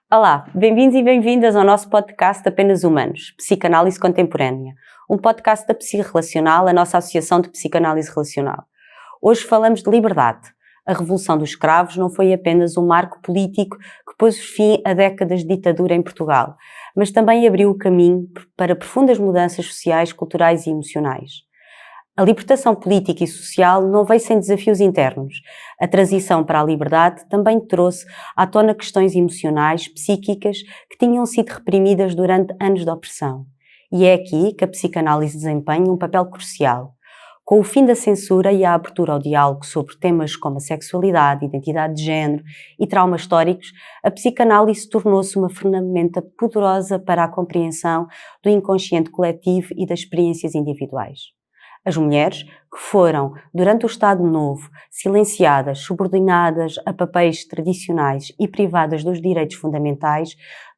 Olá, bem-vindos e bem-vindas ao nosso podcast Apenas Humanos, Psicanálise Contemporânea, um podcast da Psi Relacional, a nossa associação de psicanálise relacional. Hoje falamos de liberdade. A Revolução dos Cravos não foi apenas um marco político que pôs fim a décadas de ditadura em Portugal, mas também abriu o caminho para profundas mudanças sociais, culturais e emocionais. A libertação política e social não veio sem desafios internos. A transição para a liberdade também trouxe à tona questões emocionais, psíquicas, que tinham sido reprimidas durante anos de opressão. E é aqui que a psicanálise desempenha um papel crucial. Com o fim da censura e a abertura ao diálogo sobre temas como a sexualidade, identidade de género e traumas históricos, a psicanálise tornou-se uma ferramenta poderosa para a compreensão do inconsciente coletivo e das experiências individuais. As mulheres que foram, durante o Estado Novo, silenciadas, subordinadas a papéis tradicionais e privadas dos direitos fundamentais,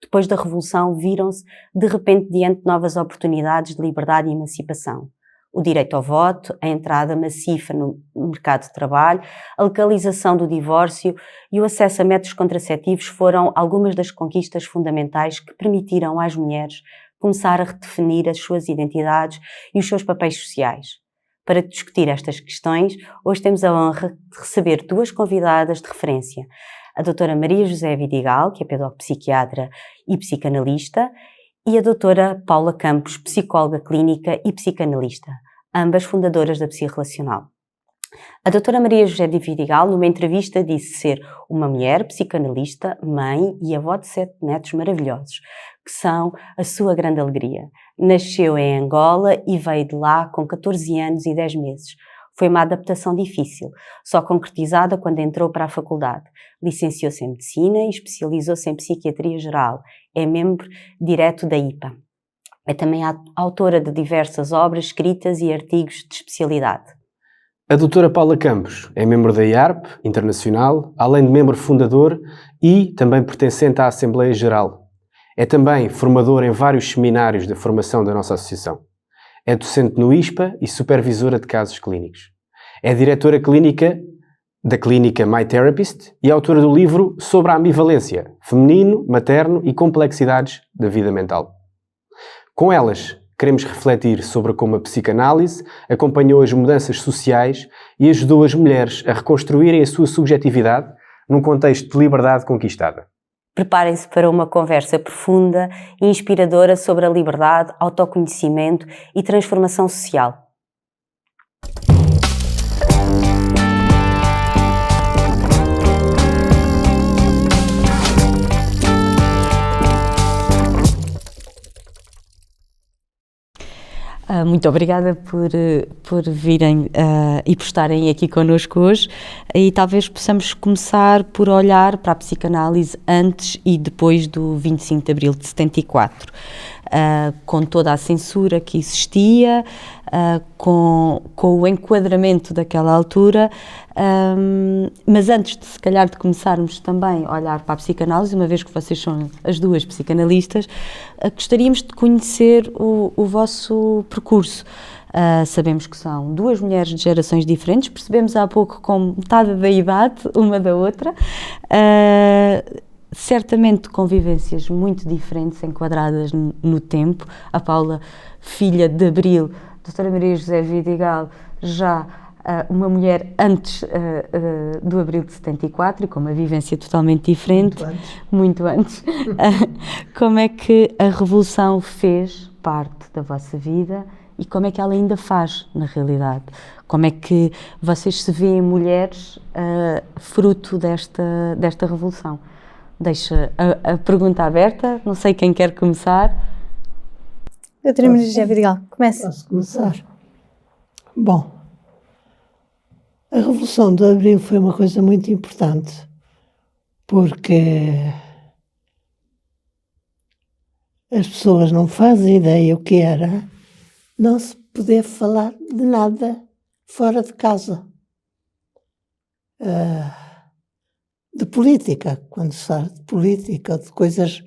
depois da Revolução viram-se de repente diante de novas oportunidades de liberdade e emancipação. O direito ao voto, a entrada maciça no mercado de trabalho, a legalização do divórcio e o acesso a métodos contraceptivos foram algumas das conquistas fundamentais que permitiram às mulheres começar a redefinir as suas identidades e os seus papéis sociais. Para discutir estas questões, hoje temos a honra de receber duas convidadas de referência. A doutora Maria José Vidigal, que é pedopsiquiatra e psicanalista, e a doutora Paula Campos, psicóloga clínica e psicanalista, ambas fundadoras da Psi Relacional. A doutora Maria José Vidigal, numa entrevista, disse ser uma mulher psicanalista, mãe e avó de 7 netos maravilhosos, que são a sua grande alegria. Nasceu em Angola e veio de lá com 14 anos e 10 meses. Foi uma adaptação difícil, só concretizada quando entrou para a faculdade. Licenciou-se em Medicina e especializou-se em Psiquiatria Geral. É membro direto da IPA. É também autora de diversas obras escritas e artigos de especialidade. A doutora Paula Campos é membro da IARP Internacional, além de membro fundador e também pertencente à Assembleia Geral. É também formadora em vários seminários de formação da nossa associação. É docente no ISPA e supervisora de casos clínicos. É diretora clínica da clínica My Therapist e autora do livro sobre a ambivalência, feminino, materno e complexidades da vida mental. Com elas, queremos refletir sobre como a psicanálise acompanhou as mudanças sociais e ajudou as mulheres a reconstruírem a sua subjetividade num contexto de liberdade conquistada. Preparem-se para uma conversa profunda e inspiradora sobre a liberdade, autoconhecimento e transformação social. Muito obrigada por virem e por estarem aqui connosco hoje, e talvez possamos começar por olhar para a psicanálise antes e depois do 25 de Abril de 74, com toda a censura que existia, com o enquadramento daquela altura, mas antes de se calhar de começarmos também a olhar para a psicanálise, uma vez que vocês são as duas psicanalistas, gostaríamos de conhecer o vosso percurso. Sabemos que são duas mulheres de gerações diferentes, percebemos há pouco com metade da idade uma da outra, certamente convivências muito diferentes, enquadradas no tempo. A Paula, filha de Abril, a doutora Maria José Vidigal, já uma mulher antes do Abril de 74 e com uma vivência totalmente diferente, muito antes. Como é que a Revolução fez parte da vossa vida e como é que ela ainda faz na realidade? Como é que vocês se veem mulheres fruto desta Revolução? Deixo a pergunta aberta, não sei quem quer começar. Doutora Maria José Vidigal, comece. Posso começar? Bom, a Revolução de Abril foi uma coisa muito importante, porque as pessoas não fazem ideia o que era não se poder falar de nada fora de casa. De política, quando se fala de política, de coisas,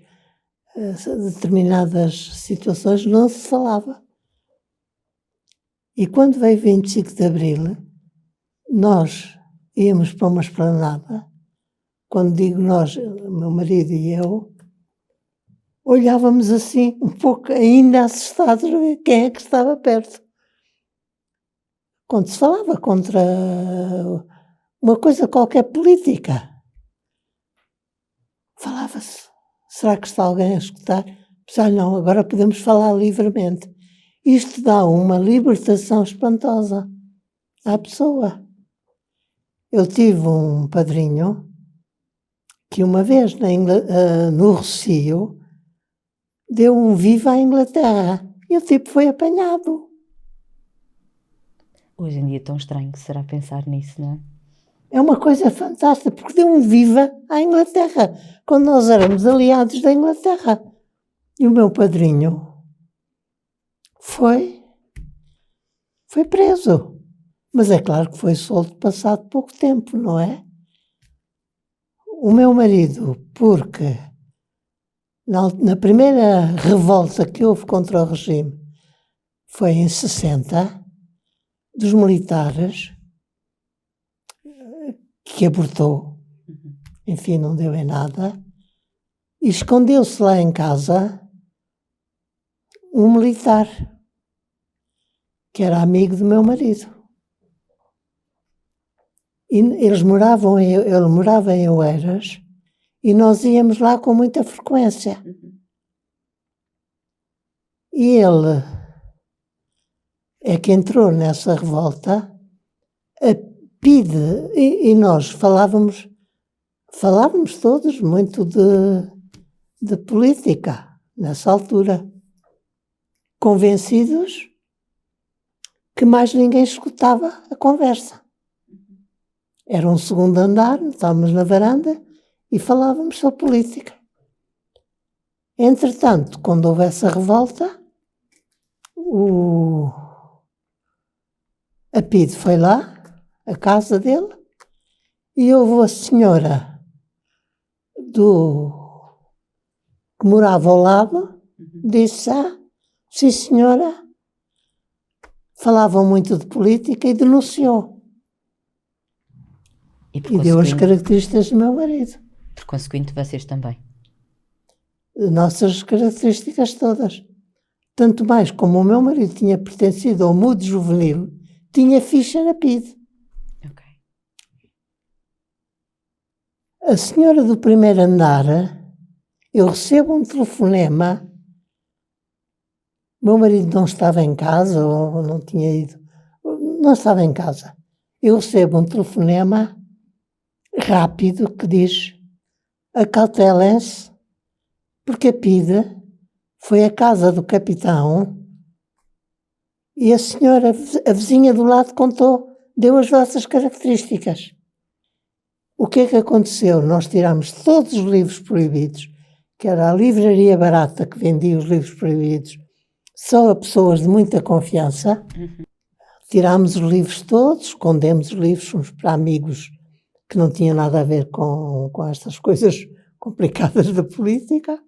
determinadas situações, não se falava. E quando veio 25 de Abril, nós íamos para uma esplanada. Quando digo nós, o meu marido e eu, olhávamos assim, um pouco ainda assustados, a ver quem é que estava perto. Quando se falava contra uma coisa qualquer política, falava-se, será que está alguém a escutar? Mas, não, agora podemos falar livremente. Isto dá uma libertação espantosa à pessoa. Eu tive um padrinho que uma vez no Rossio deu um viva à Inglaterra e o tipo foi apanhado. Hoje em dia é tão estranho que será pensar nisso, não é? É uma coisa fantástica, porque deu um viva à Inglaterra, quando nós éramos aliados da Inglaterra. E o meu padrinho foi preso. Mas é claro que foi solto passado pouco tempo, não é? O meu marido, porque na primeira revolta que houve contra o regime, foi em 60, dos militares, que abortou, enfim, não deu em nada, e escondeu-se lá em casa um militar, que era amigo do meu marido. E ele morava em Oeiras, e nós íamos lá com muita frequência. E ele é que entrou nessa revolta, e nós falávamos todos muito de política, nessa altura, convencidos que mais ninguém escutava a conversa. Era um segundo andar, estávamos na varanda e falávamos sobre política. Entretanto, quando houve essa revolta, a PIDE foi lá, à casa dele, e houve a senhora que morava ao lado, disse, sim senhora, falavam muito de política e denunciou. E deu as características do meu marido. Por consequente, vocês também. Nossas características todas. Tanto mais como o meu marido tinha pertencido ao MUD juvenil, tinha ficha na PIDE. Ok. A senhora do primeiro andar, eu recebo um telefonema, meu marido não estava em casa, ou não tinha ido, não estava em casa. Eu recebo um telefonema rápido que diz, acautelem-se, porque a PIDE foi à casa do capitão e a senhora, a vizinha do lado contou, deu as vossas características. O que é que aconteceu? Nós tirámos todos os livros proibidos, que era a livraria barata que vendia os livros proibidos, só a pessoas de muita confiança. Tirámos os livros todos, escondemos os livros uns para amigos que não tinham nada a ver com estas coisas complicadas da política.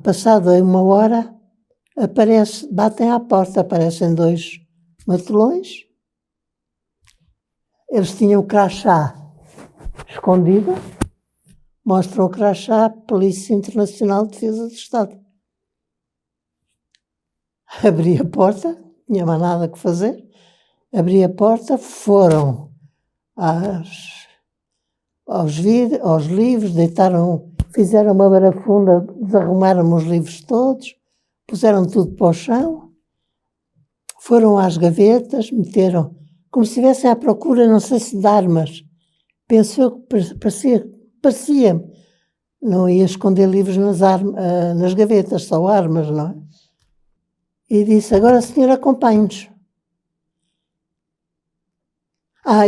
Passado uma hora, batem à porta, aparecem 2 matelões. Eles tinham o crachá escondido, mostram o crachá, Polícia Internacional de Defesa do Estado. Abri a porta, não tinha mais nada que fazer, abri a porta, foram aos livros, fizeram uma barafunda, desarrumaram os livros todos, puseram tudo para o chão, foram às gavetas, meteram, como se estivessem à procura, não sei se de armas, pensou que parecia-me, não ia esconder livros nas gavetas, só armas, não é? E disse, agora a senhora acompanhe-nos.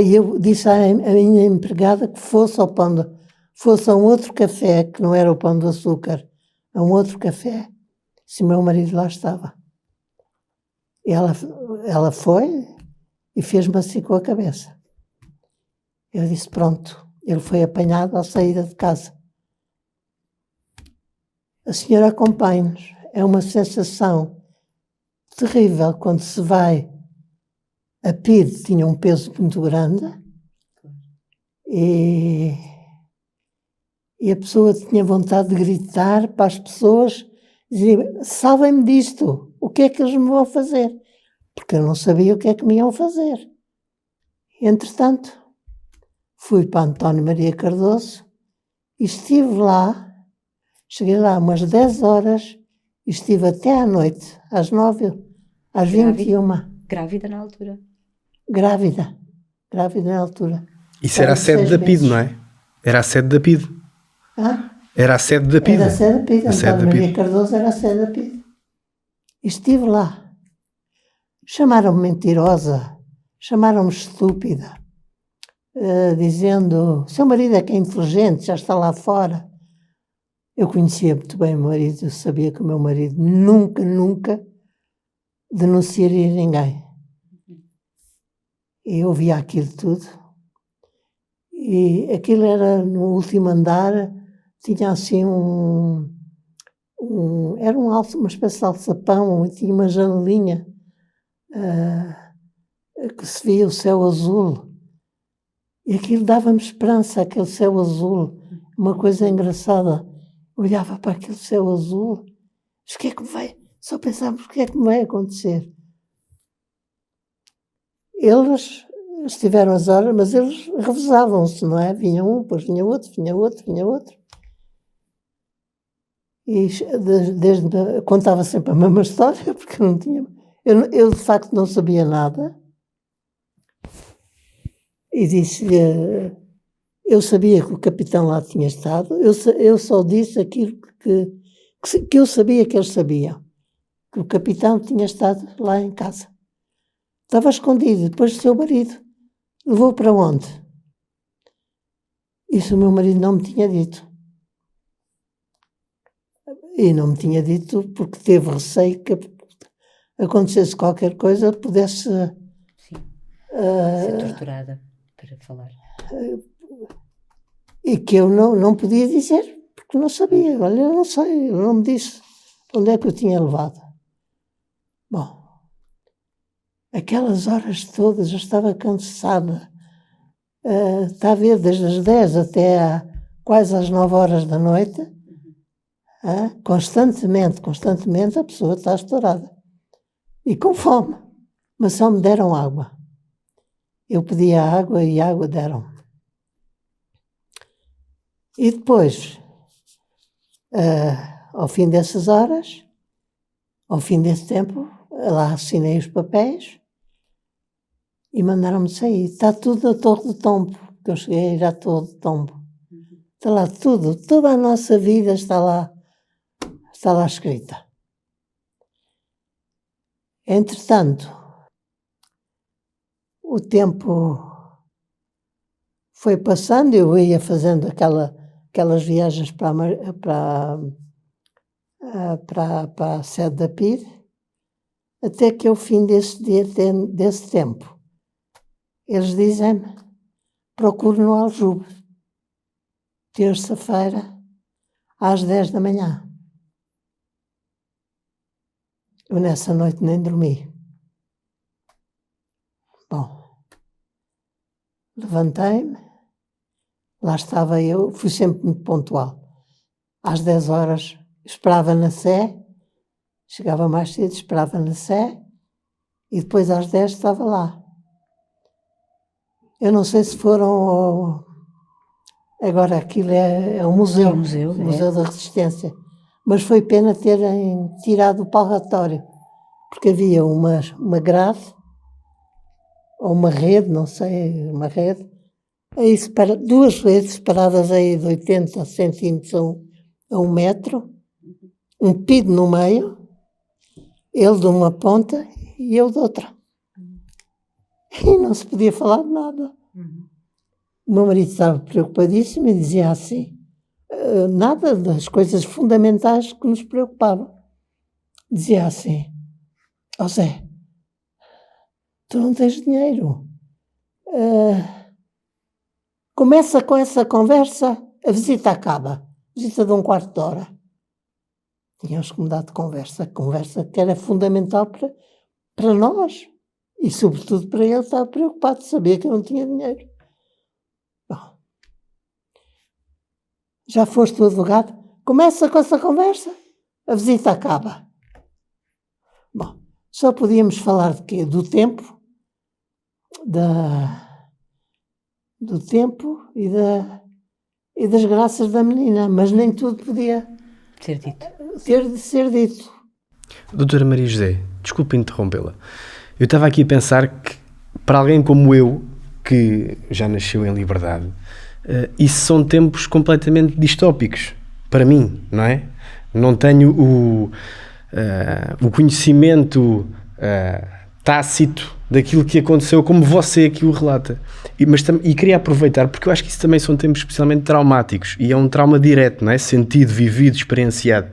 E eu disse à minha empregada que fosse a um outro café, que não era o Pão de Açúcar, a um outro café, se o meu marido lá estava. E ela foi e fez-me assim com a cabeça. Eu disse, pronto, ele foi apanhado à saída de casa. A senhora acompanhe-nos. É uma sensação terrível quando se vai. A PIDE tinha um peso muito grande e E a pessoa tinha vontade de gritar para as pessoas, dizer, salvem-me disto, o que é que eles me vão fazer? Porque eu não sabia o que é que me iam fazer. Entretanto, fui para António Maria Cardoso e estive lá, cheguei lá umas 10 horas e estive até à noite, às 9, às 21. Grávida na altura. Grávida na altura. Isso era a sede da PID, não é? Era a sede da PID. Ah? Era a sede da PID. Era a sede da PID. A sede António da Maria PID. Cardoso era a sede da PID. E estive lá. Chamaram-me mentirosa, chamaram-me estúpida, dizendo, seu marido é que é inteligente, já está lá fora. Eu conhecia muito bem o meu marido, eu sabia que o meu marido nunca denunciaria ninguém. E eu via aquilo tudo. E aquilo era no último andar, tinha assim era uma espécie de alçapão, e tinha uma janelinha que se via o céu azul. E aquilo dava-me esperança, aquele céu azul, uma coisa engraçada. Olhava para aquele céu azul, mas o que é que me vai? Só pensávamos o que é que me vai acontecer. Eles estiveram as horas, mas eles revezavam-se, não é? Vinha um, depois vinha outro, vinha outro, vinha outro. E contava sempre a mesma história, porque não tinha... Eu de facto não sabia nada. E disse-lhe... Eu sabia que o capitão lá tinha estado, eu só disse aquilo que eu sabia que eles sabiam. Que o capitão tinha estado lá em casa. Estava escondido, depois do seu marido. Levou para onde? Isso o meu marido não me tinha dito. E não me tinha dito porque teve receio que acontecesse qualquer coisa, pudesse... Ser torturada para falar. E que eu não podia dizer, porque não sabia. Olha, eu não sei, eu não me disse onde é que eu tinha levado. Bom, aquelas horas todas eu estava cansada. Está a ver, desde as 10 até quase às 9 horas da noite, constantemente a pessoa está estourada. E com fome, mas só me deram água. Eu pedia água e água deram. E depois, ao fim dessas horas, ao fim desse tempo, lá assinei os papéis e mandaram-me sair. Está tudo na Torre do Tombo, que eu cheguei a ir à Torre do Tombo. Está lá tudo, toda a nossa vida está lá escrita. Entretanto, o tempo foi passando, eu ia fazendo aquelas viagens para a sede da PID, até que ao fim desse tempo, eles dizem-me, procure no Aljube, terça-feira, às 10 da manhã. Eu nessa noite nem dormi. Bom, levantei-me, lá estava eu, fui sempre muito pontual. Às 10 horas esperava na Sé, chegava mais cedo, esperava na Sé, e depois às 10 estava lá. Eu não sei se foram agora aquilo é um museu, o Museu da Resistência, mas foi pena terem tirado o palratório, porque havia uma grade, ou uma rede, não sei, uma rede, aí duas redes separadas aí de 80 centímetros a 1 metro, um PID no meio, ele de uma ponta e eu de outra. E não se podia falar de nada. O meu marido estava preocupadíssimo e dizia assim, nada das coisas fundamentais que nos preocupavam. Dizia assim, ó Zé, tu não tens dinheiro. Começa com essa conversa, a visita acaba. Visita de 1/4 de hora. Tínhamos que mudar de conversa que era fundamental para nós. E, sobretudo, para ele, estava preocupado, sabia que eu não tinha dinheiro. Bom, Já foste o advogado? Começa com essa conversa, a visita acaba. Bom, só podíamos falar de quê? Do tempo, do tempo e das graças da menina, mas nem tudo podia Ser dito. ter de ser dito. Doutora Maria José, desculpe interrompê-la. Eu estava aqui a pensar que, para alguém como eu, que já nasceu em liberdade, isso são tempos completamente distópicos, para mim, não é? Não tenho o conhecimento tácito daquilo que aconteceu, como você aqui o relata. E queria aproveitar, porque eu acho que isso também são tempos especialmente traumáticos, e é um trauma direto, não é? Sentido, vivido, experienciado.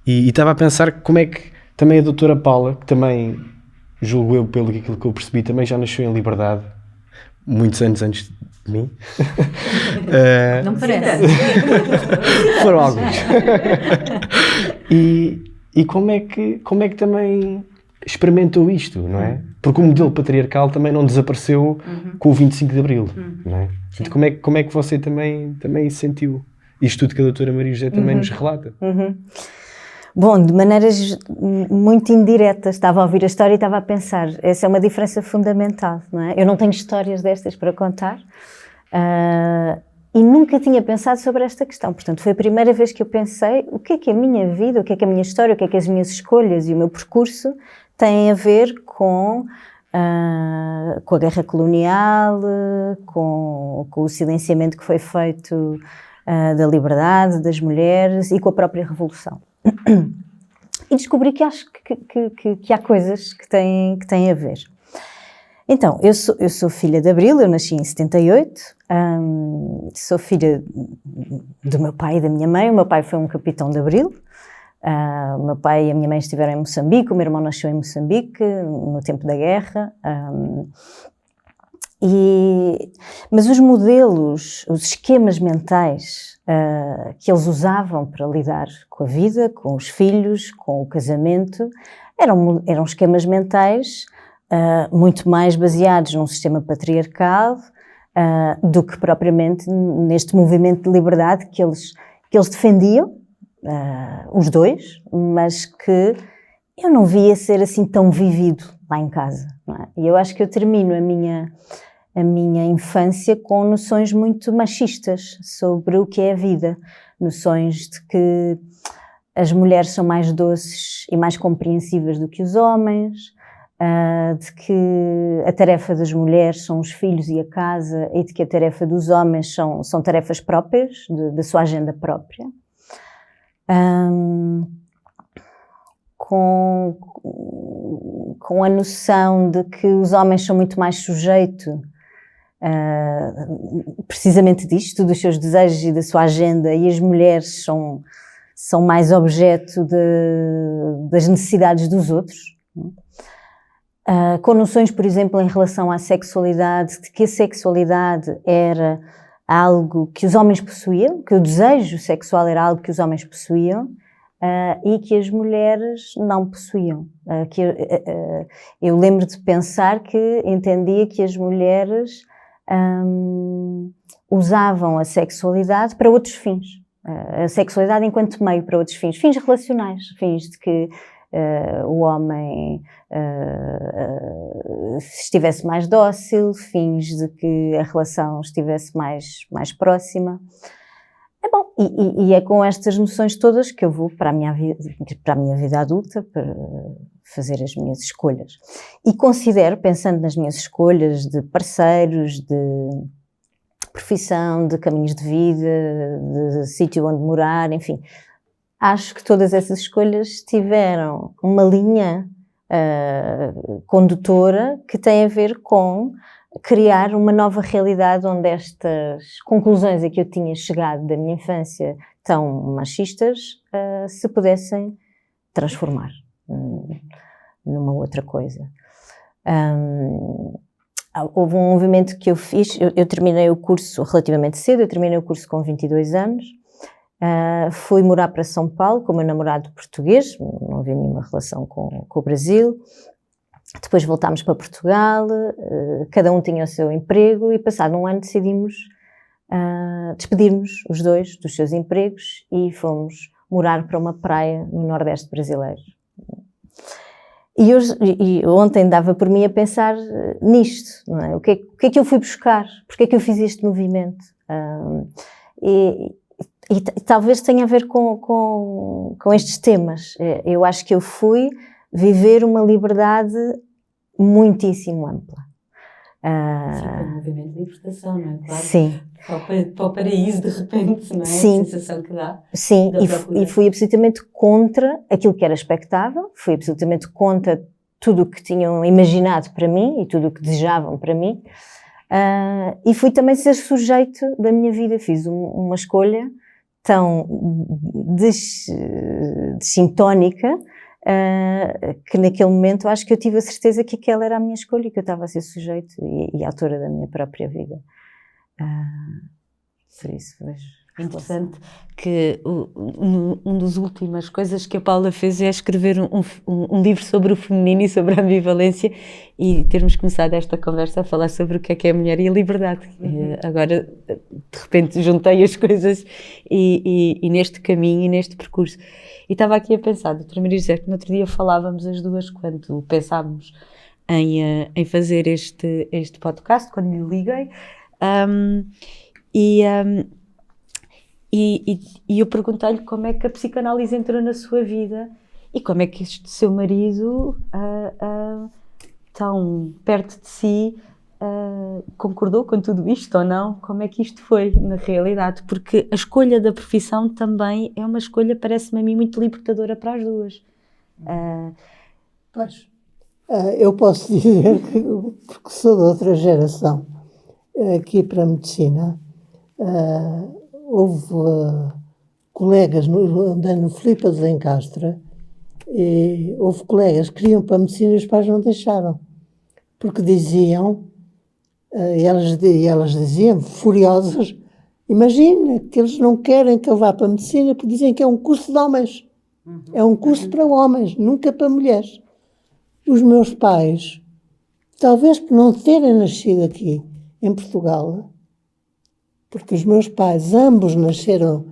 E estava a pensar como é que também a doutora Paula, que também, julgo eu, pelo aquilo que eu percebi, também já nasceu em liberdade, muitos anos antes de mim. Não parece. Foram alguns. E como é que também experimentou isto, não é? Porque o modelo patriarcal também não desapareceu com o 25 de Abril, não é? Então, como é que você também sentiu isto tudo que a doutora Maria José também nos relata? Bom, de maneiras muito indiretas, estava a ouvir a história e estava a pensar, essa é uma diferença fundamental, não é? Eu não tenho histórias destas para contar e nunca tinha pensado sobre esta questão, portanto foi a primeira vez que eu pensei o que é a minha vida, o que é a minha história, o que é que as minhas escolhas e o meu percurso têm a ver com a guerra colonial, com o silenciamento que foi feito da liberdade das mulheres e com a própria Revolução. E descobri que acho que há coisas que têm a ver. Então, eu sou filha de Abril, eu nasci em 78, sou filha do meu pai e da minha mãe. O meu pai foi um capitão de Abril, o meu pai e a minha mãe estiveram em Moçambique, o meu irmão nasceu em Moçambique no tempo da guerra. Mas os modelos, os esquemas mentais que eles usavam para lidar com a vida, com os filhos, com o casamento, eram esquemas mentais muito mais baseados num sistema patriarcal do que propriamente neste movimento de liberdade que eles defendiam, os dois, mas que eu não via ser assim tão vivido lá em casa, não é? E eu acho que eu termino a minha infância com noções muito machistas sobre o que é a vida, noções de que as mulheres são mais doces e mais compreensivas do que os homens, de que a tarefa das mulheres são os filhos e a casa, e de que a tarefa dos homens são tarefas próprias, da sua agenda própria. Com a noção de que os homens são muito mais sujeitos precisamente disto, dos seus desejos e da sua agenda, e as mulheres são mais objeto das necessidades dos outros. Com noções, por exemplo, em relação à sexualidade, de que a sexualidade era algo que os homens possuíam, que o desejo sexual era algo que os homens possuíam, e que as mulheres não possuíam. Eu lembro de pensar que entendia que as mulheres usavam a sexualidade para outros fins. A sexualidade enquanto meio para outros fins. Fins relacionais, fins de que o homem estivesse mais dócil, fins de que a relação estivesse mais próxima. É bom, e é com estas noções todas que eu vou para a minha vida adulta, para fazer as minhas escolhas. E considero, pensando nas minhas escolhas de parceiros, de profissão, de caminhos de vida, de sítio onde morar, enfim, acho que todas essas escolhas tiveram uma linha condutora que tem a ver com criar uma nova realidade onde estas conclusões a que eu tinha chegado da minha infância tão machistas se pudessem transformar numa outra coisa. Houve um movimento que eu fiz, eu terminei o curso relativamente cedo, eu terminei o curso com 22 anos, fui morar para São Paulo com o meu namorado português, não havia nenhuma relação com o Brasil. Depois voltámos para Portugal, cada um tinha o seu emprego e passado um ano decidimos despedimos os dois dos seus empregos e fomos morar para uma praia no Nordeste brasileiro. E ontem dava por mim a pensar nisto, não é? O que é que eu fui buscar? Porque é que eu fiz este movimento? E talvez tenha a ver com estes temas. Eu acho que eu fui viver uma liberdade muitíssimo ampla. Sim, foi um movimento de libertação, não é? Claro. Sim. Para o paraíso, de repente, não é? Sim. A sensação que dá. Sim, e fui absolutamente contra aquilo que era expectável, fui absolutamente contra tudo o que tinham imaginado para mim e tudo o que desejavam para mim. E fui também ser sujeito da minha vida. Fiz uma escolha tão desintónica que naquele momento acho que eu tive a certeza que aquela era a minha escolha e que eu estava a ser sujeito e autora da minha própria vida. Por isso vejo. Interessante que uma das últimas coisas que a Paula fez é escrever um livro sobre o feminino e sobre a ambivalência, e termos começado esta conversa a falar sobre o que é a mulher e a liberdade. Agora, de repente, juntei as coisas e neste caminho e neste percurso. E estava aqui a pensar, doutora Maria José, que no outro dia falávamos as duas quando pensámos em fazer este podcast, quando lhe liguei, e eu perguntei-lhe como é que a psicanálise entrou na sua vida e como é que este seu marido, tão perto de si, concordou com tudo isto ou não? Como é que isto foi na realidade? Porque a escolha da profissão também é uma escolha, parece-me a mim, muito libertadora para as duas. Pois, eu posso dizer que, porque sou de outra geração, aqui para a medicina, houve colegas, andei no Filipe de Lencastre, e houve colegas que queriam para a medicina e os pais não deixaram, porque diziam, e elas diziam, furiosas, imagina que eles não querem que eu vá para a medicina porque dizem que é um curso de homens, é um curso para homens, nunca para mulheres. Os meus pais, talvez por não terem nascido aqui em Portugal, porque os meus pais ambos nasceram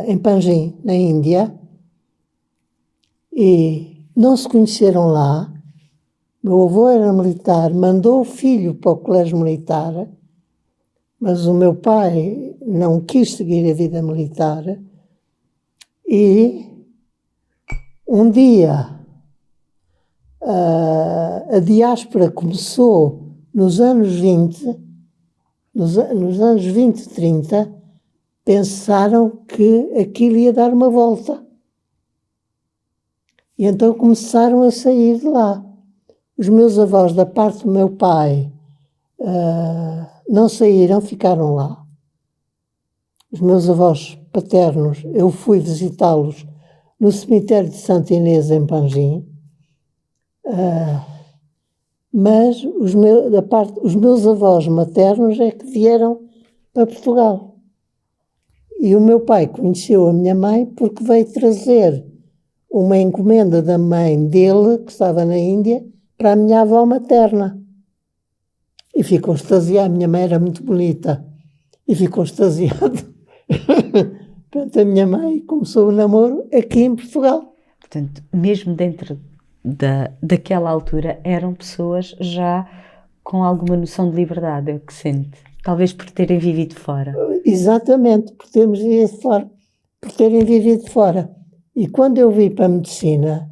em Panjim, na Índia, e não se conheceram lá. Meu avô era militar, mandou o filho para o colégio militar, mas o meu pai não quis seguir a vida militar, e um dia a diáspora começou nos anos 20, nos anos 20 e 30, pensaram que aquilo ia dar uma volta. E então começaram a sair de lá. Os meus avós, da parte do meu pai, não saíram, ficaram lá. Os meus avós paternos, eu fui visitá-los no cemitério de Santa Inês, em Panjim. Mas os meus avós maternos é que vieram para Portugal. E o meu pai conheceu a minha mãe porque veio trazer uma encomenda da mãe dele, que estava na Índia, para a minha avó materna. E ficou extasiado. A minha mãe era muito bonita. E ficou extasiado. Portanto, a minha mãe começou o namoro aqui em Portugal. Portanto, mesmo dentro daquela altura, eram pessoas já com alguma noção de liberdade, é o que sente. Talvez por terem vivido fora. Exatamente, por termos vivido fora. Por terem vivido fora. E quando eu vim para a medicina,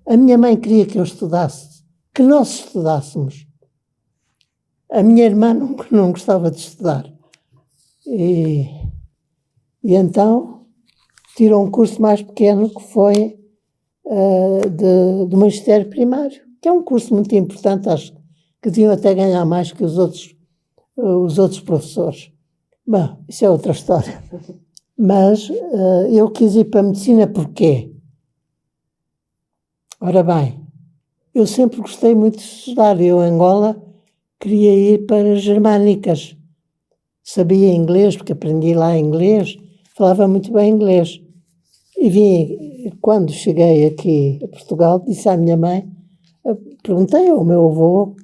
a minha mãe queria que eu estudasse, que nós estudássemos. A minha irmã não gostava de estudar. E então tirou um curso mais pequeno que foi do magistério primário, que é um curso muito importante, acho que deviam até ganhar mais que os outros professores. Bom, isso é outra história. Mas eu quis ir para a medicina porquê? Ora bem, eu sempre gostei muito de estudar. Eu, em Angola, queria ir para as germânicas. Sabia inglês, porque aprendi lá inglês, falava muito bem inglês. E quando cheguei aqui a Portugal, disse à minha mãe, perguntei ao meu avô,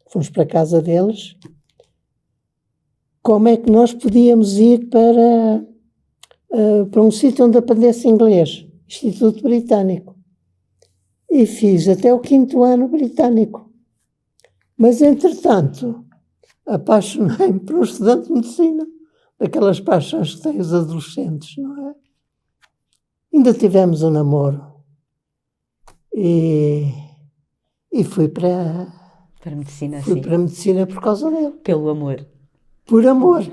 fomos para a casa deles, como é que nós podíamos ir para um sítio onde aprendesse inglês, Instituto Britânico. E fiz até o 5º ano britânico. Mas, entretanto, apaixonei-me por um estudante de medicina, daquelas paixões que têm os adolescentes, não é? Ainda tivemos um namoro. E fui para Para a medicina, fui sim. para a medicina por causa dele. Pelo amor. Por amor.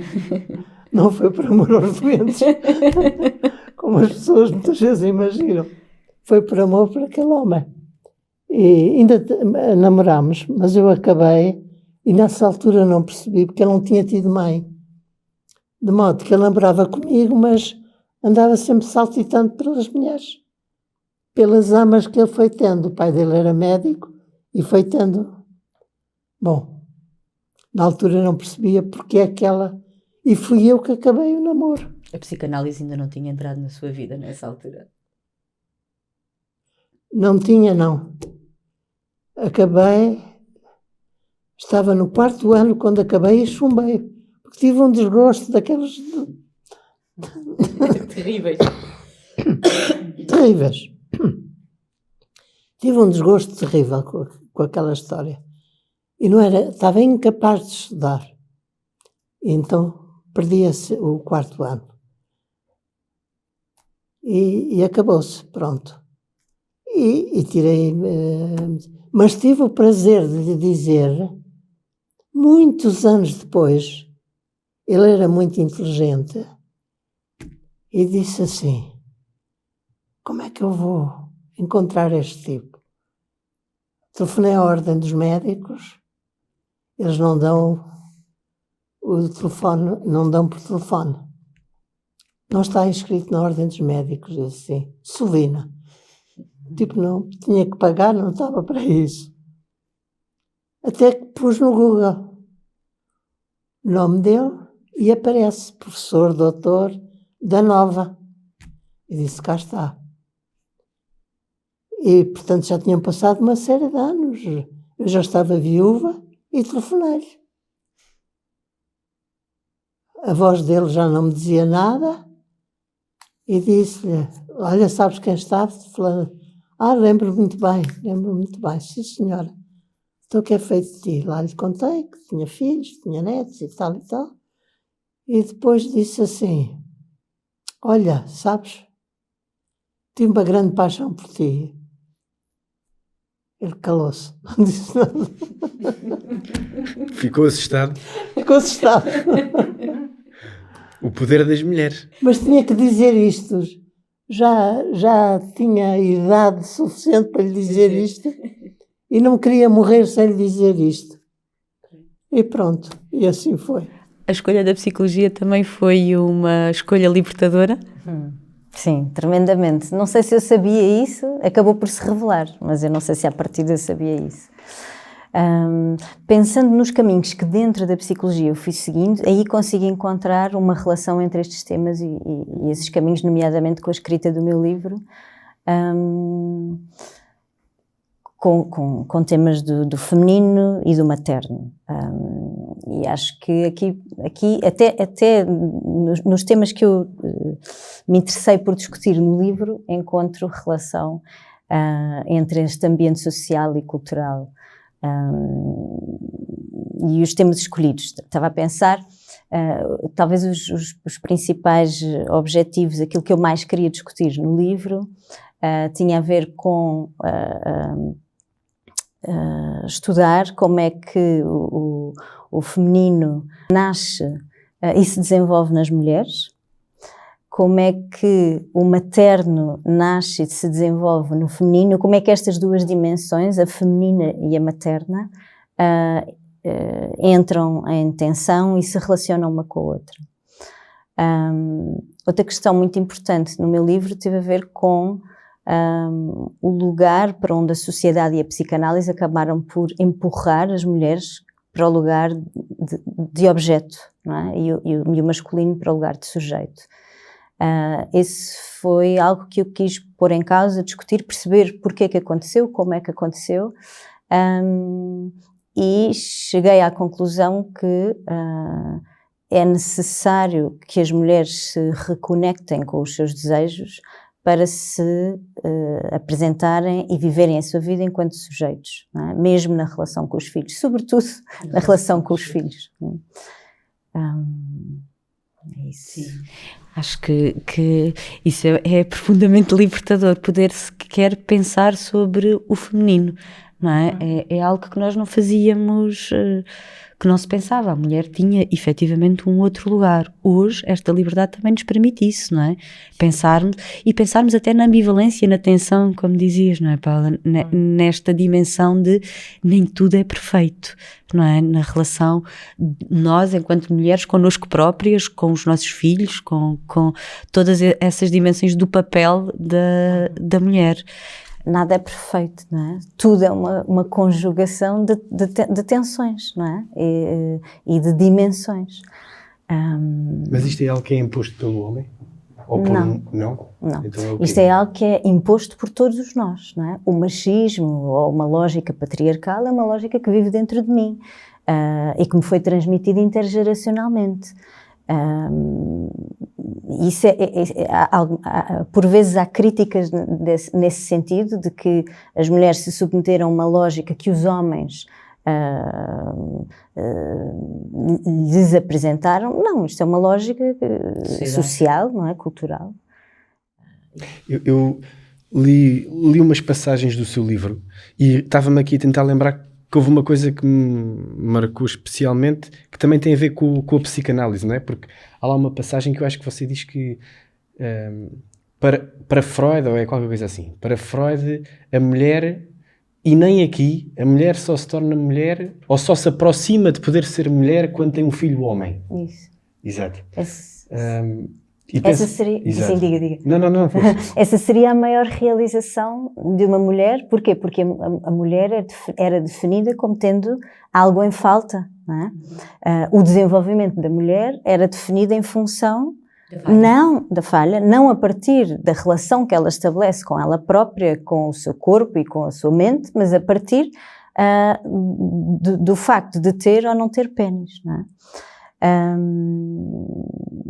Não foi por amor aos doentes, como as pessoas muitas vezes imaginam. Foi por amor por aquele homem. E ainda namorámos, mas eu acabei, e nessa altura não percebi, porque ele não tinha tido mãe. De modo que ele namorava comigo, mas andava sempre saltitando pelas mulheres, pelas amas que ele foi tendo. O pai dele era médico e foi tendo. Bom, na altura não percebia porque é que ela... E fui eu que acabei o namoro. A psicanálise ainda não tinha entrado na sua vida nessa altura? Não tinha, não. Acabei... Estava no 4º ano quando acabei e chumbei. Porque tive um desgosto daqueles... Terríveis. terríveis. Tive um desgosto terrível com aquela história. E não era... Estava incapaz de estudar. E então perdia-se o 4º ano. E acabou-se, pronto. E tirei... mas tive o prazer de lhe dizer, muitos anos depois, ele era muito inteligente, e disse assim, como é que eu vou encontrar este tipo? Telefonei à ordem dos médicos, eles não dão o telefone, não dão por telefone. Não está inscrito na ordem dos médicos, eu disse assim, Solina. Tipo, não, tinha que pagar, não estava para isso. Até que pus no Google o nome dele e aparece, professor, doutor, da Nova. E disse, cá está. E, portanto, já tinham passado uma série de anos. Eu já estava viúva e telefonei-lhe. A voz dele já não me dizia nada e disse-lhe, olha, sabes quem está? Falando, lembro-me muito bem, sim senhora. Então o que é feito de ti? Lá lhe contei que tinha filhos, tinha netos e tal e tal. E depois disse assim, olha, sabes, tive uma grande paixão por ti. Ele calou-se, não disse nada. Ficou assustado. Ficou assustado. O poder das mulheres. Mas tinha que dizer isto. Já tinha idade suficiente para lhe dizer isto e não queria morrer sem lhe dizer isto. E pronto, e assim foi. A escolha da psicologia também foi uma escolha libertadora? Sim, tremendamente. Não sei se eu sabia isso, acabou por se revelar, mas eu não sei se à partida eu sabia isso. Pensando nos caminhos que dentro da psicologia eu fui seguindo, aí consegui encontrar uma relação entre estes temas e esses caminhos, nomeadamente com a escrita do meu livro, com temas do feminino e do materno. E acho que aqui até nos temas que eu me interessei por discutir no livro, encontro relação entre este ambiente social e cultural. E os temas escolhidos. Estava a pensar, talvez os principais objetivos, aquilo que eu mais queria discutir no livro, tinha a ver com estudar como é que o feminino nasce e se desenvolve nas mulheres, como é que o materno nasce e se desenvolve no feminino, como é que estas duas dimensões, a feminina e a materna, entram em tensão e se relacionam uma com a outra. Outra questão muito importante no meu livro teve a ver com o lugar para onde a sociedade e a psicanálise acabaram por empurrar as mulheres para o lugar de objeto, não é? E o masculino para o lugar de sujeito. Esse foi algo que eu quis pôr em causa, discutir, perceber porque é que aconteceu, como é que aconteceu, e cheguei à conclusão que é necessário que as mulheres se reconectem com os seus desejos para se apresentarem e viverem a sua vida enquanto sujeitos, não é? Mesmo na relação com os filhos, sobretudo na relação com os filhos. É isso. Sim. Acho que isso é profundamente libertador, poder sequer pensar sobre o feminino, não é? É algo que nós não fazíamos, que não se pensava. A mulher tinha efetivamente um outro lugar. Hoje, esta liberdade também nos permite isso, não é? Pensarmos até na ambivalência, na tensão, como dizias, não é, Paula? Nesta dimensão de nem tudo é perfeito, não é? Na relação de nós, enquanto mulheres, connosco próprias, com os nossos filhos, com todas essas dimensões do papel da mulher. Nada é perfeito, não é? Tudo é uma conjugação de tensões, não é? E de dimensões. Mas isto é algo que é imposto pelo homem? Ou por não? Não. Então é o quê? Isto é algo que é imposto por todos nós, não é? O machismo ou uma lógica patriarcal é uma lógica que vive dentro de mim e que me foi transmitida intergeracionalmente. Isso por vezes há críticas nesse sentido, de que as mulheres se submeteram a uma lógica que os homens lhes apresentaram. Não, isto é uma lógica social, não é? Cultural. Eu li umas passagens do seu livro e estava-me aqui a tentar lembrar que houve uma coisa que me marcou especialmente, que também tem a ver com a psicanálise, não é? Porque há lá uma passagem que eu acho que você diz que para Freud, ou é qualquer coisa assim, para Freud a mulher, e nem aqui, a mulher só se torna mulher ou só se aproxima de poder ser mulher quando tem um filho homem. Isso. Exato. Essa seria... Sim, diga. Não. Essa seria a maior realização de uma mulher. Porquê? Porque a mulher era definida como tendo algo em falta, não é? O desenvolvimento da mulher era definido em função da falha, não a partir da relação que ela estabelece com ela própria, com o seu corpo e com a sua mente, mas a partir do facto de ter ou não ter pénis, não é?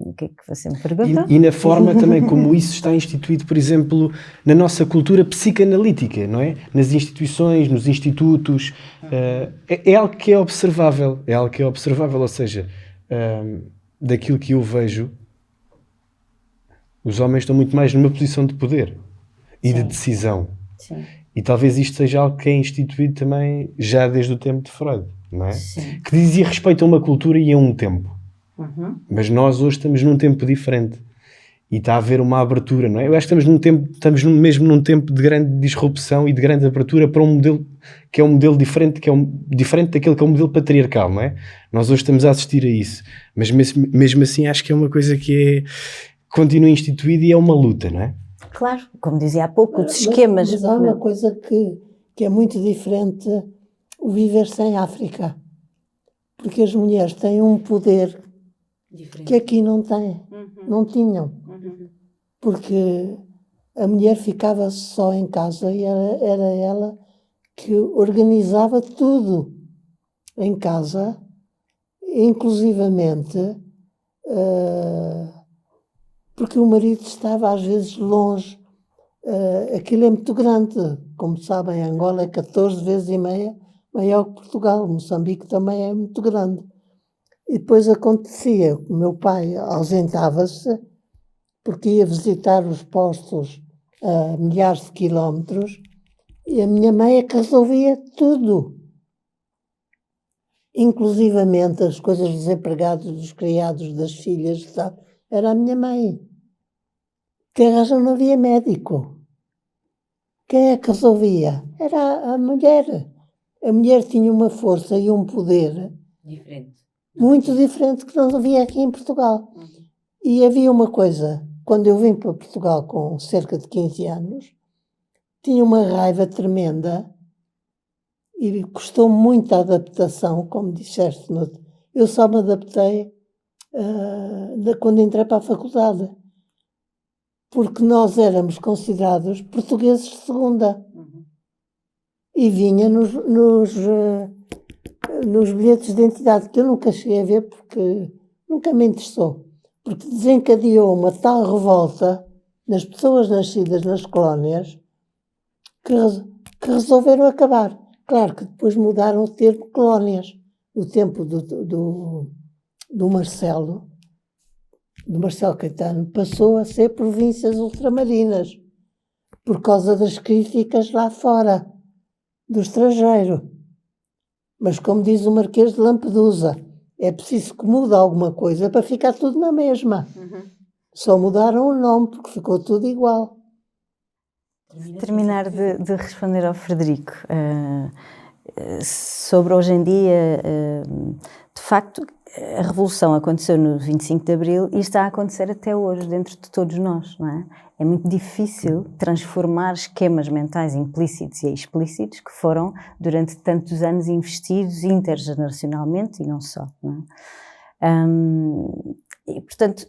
O que é que você me pergunta? E na forma também como isso está instituído, por exemplo, na nossa cultura psicanalítica, não é? Nas instituições, nos institutos, é algo que é observável, ou seja, daquilo que eu vejo, os homens estão muito mais numa posição de poder e de decisão. Sim. E talvez isto seja algo que é instituído também já desde o tempo de Freud, não é? Sim. Que dizia respeito a uma cultura e a um tempo. Mas nós hoje estamos num tempo diferente e está a haver uma abertura, não é? Eu acho que estamos mesmo num tempo de grande disrupção e de grande abertura para um modelo que é um modelo diferente, diferente daquele que é um modelo patriarcal, não é? Nós hoje estamos a assistir a isso, mas mesmo assim acho que é uma coisa que continua instituída e é uma luta, não é? Claro, como dizia há pouco, os esquemas... Mas há uma coisa que é muito diferente, o viver sem África. Porque as mulheres têm um poder que aqui não têm, não tinham. Porque a mulher ficava só em casa e era ela que organizava tudo em casa, inclusivamente porque o marido estava às vezes longe. Aquilo é muito grande, como sabem, Angola é 14 vezes e meia maior que Portugal, Moçambique também é muito grande. E depois acontecia, o meu pai ausentava-se porque ia visitar os postos a milhares de quilómetros e a minha mãe é que resolvia tudo. Inclusivamente as coisas dos empregados, dos criados, das filhas, sabe? Era a minha mãe. Que razão não havia médico. Quem é que resolvia? Era a mulher. A mulher tinha uma força e um poder muito diferente que não havia aqui em Portugal. E havia uma coisa, quando eu vim para Portugal com cerca de 15 anos, tinha uma raiva tremenda e custou muito a adaptação, como disseste. Eu só me adaptei quando entrei para a faculdade, porque nós éramos considerados portugueses de segunda. E vinha nos bilhetes de identidade, que eu nunca cheguei a ver porque nunca me interessou, porque desencadeou uma tal revolta nas pessoas nascidas nas colónias que resolveram acabar. Claro que depois mudaram o termo colónias. No tempo do Marcelo Caetano, passou a ser províncias ultramarinas, por causa das críticas lá fora, do estrangeiro. Mas, como diz o Marquês de Lampedusa, é preciso que mude alguma coisa para ficar tudo na mesma. Só mudaram o nome, porque ficou tudo igual. Terminar de responder ao Frederico sobre hoje em dia, de facto, a revolução aconteceu no 25 de Abril e está a acontecer até hoje dentro de todos nós, não é? É muito difícil transformar esquemas mentais implícitos e explícitos que foram durante tantos anos investidos intergeneracionalmente e não só, não é? E, portanto,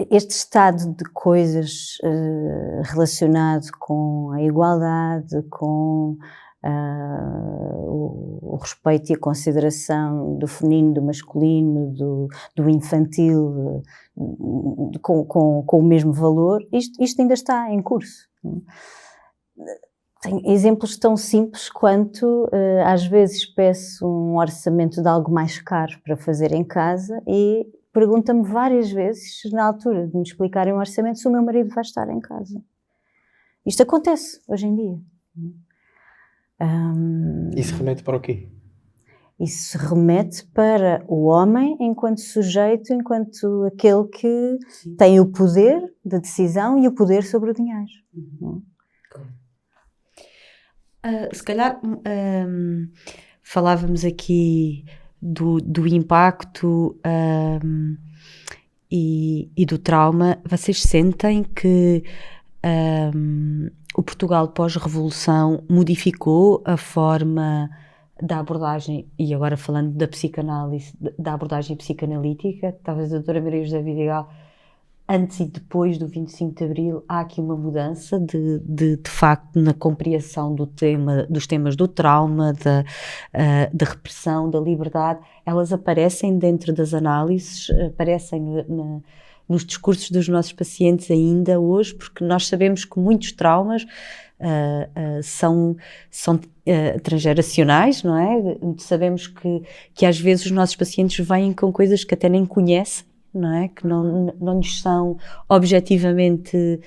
este estado de coisas relacionado com a igualdade, com o respeito e a consideração do feminino, do masculino, do infantil, com o mesmo valor, isto ainda está em curso. Tenho exemplos tão simples quanto, às vezes, peço um orçamento de algo mais caro para fazer em casa e pergunta-me várias vezes, na altura de me explicarem um orçamento, se o meu marido vai estar em casa. Isto acontece hoje em dia. Isso remete para o quê? Isso remete para o homem enquanto sujeito, enquanto aquele que tem o poder de decisão e o poder sobre o dinheiro. Se calhar falávamos aqui do impacto e do trauma. Vocês sentem que o Portugal pós-revolução modificou a forma da abordagem, e agora falando da psicanálise, da abordagem psicanalítica? Talvez a doutora Maria José Vidigal, antes e depois do 25 de Abril, há aqui uma mudança de facto na compreensão dos temas do trauma, da repressão, da liberdade. Elas aparecem dentro das análises, aparecem nos discursos dos nossos pacientes ainda hoje, porque nós sabemos que muitos traumas são transgeracionais, não é? Sabemos que às vezes os nossos pacientes vêm com coisas que até nem conhecem, não é? Que não lhes são objetivamente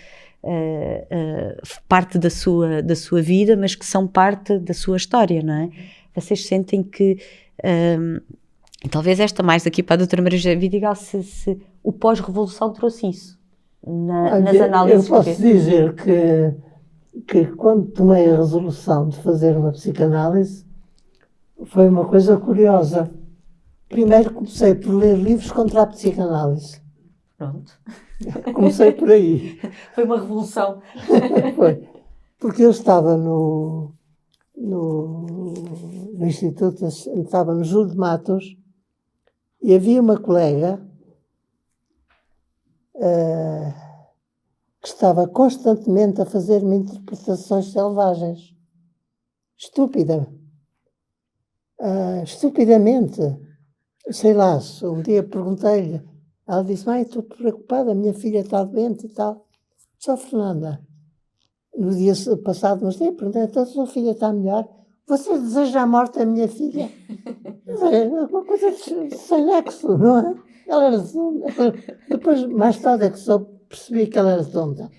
parte da sua vida, mas que são parte da sua história, não é? Vocês sentem que, e talvez esta mais aqui para a doutora Maria José Vidigal, se o pós-revolução trouxe isso nas análises? Eu posso dizer que quando tomei a resolução de fazer uma psicanálise, foi uma coisa curiosa. Primeiro comecei por ler livros contra a psicanálise. Pronto. Comecei por aí. Foi uma revolução. Foi. Porque eu estava no Instituto, estava no Júlio de Matos, e havia uma colega que estava constantemente a fazer-me interpretações selvagens. Estupidamente. Sei lá, um dia perguntei-lhe, ela disse, mãe, estou preocupada, a minha filha está doente e tal. Só Fernanda, no dia passado, mas perguntei, então a sua filha está melhor? Você deseja a morte da minha filha? É uma coisa sem nexo, não é? Ela era tonta. Depois, mais tarde, é que só percebi que ela era tonta.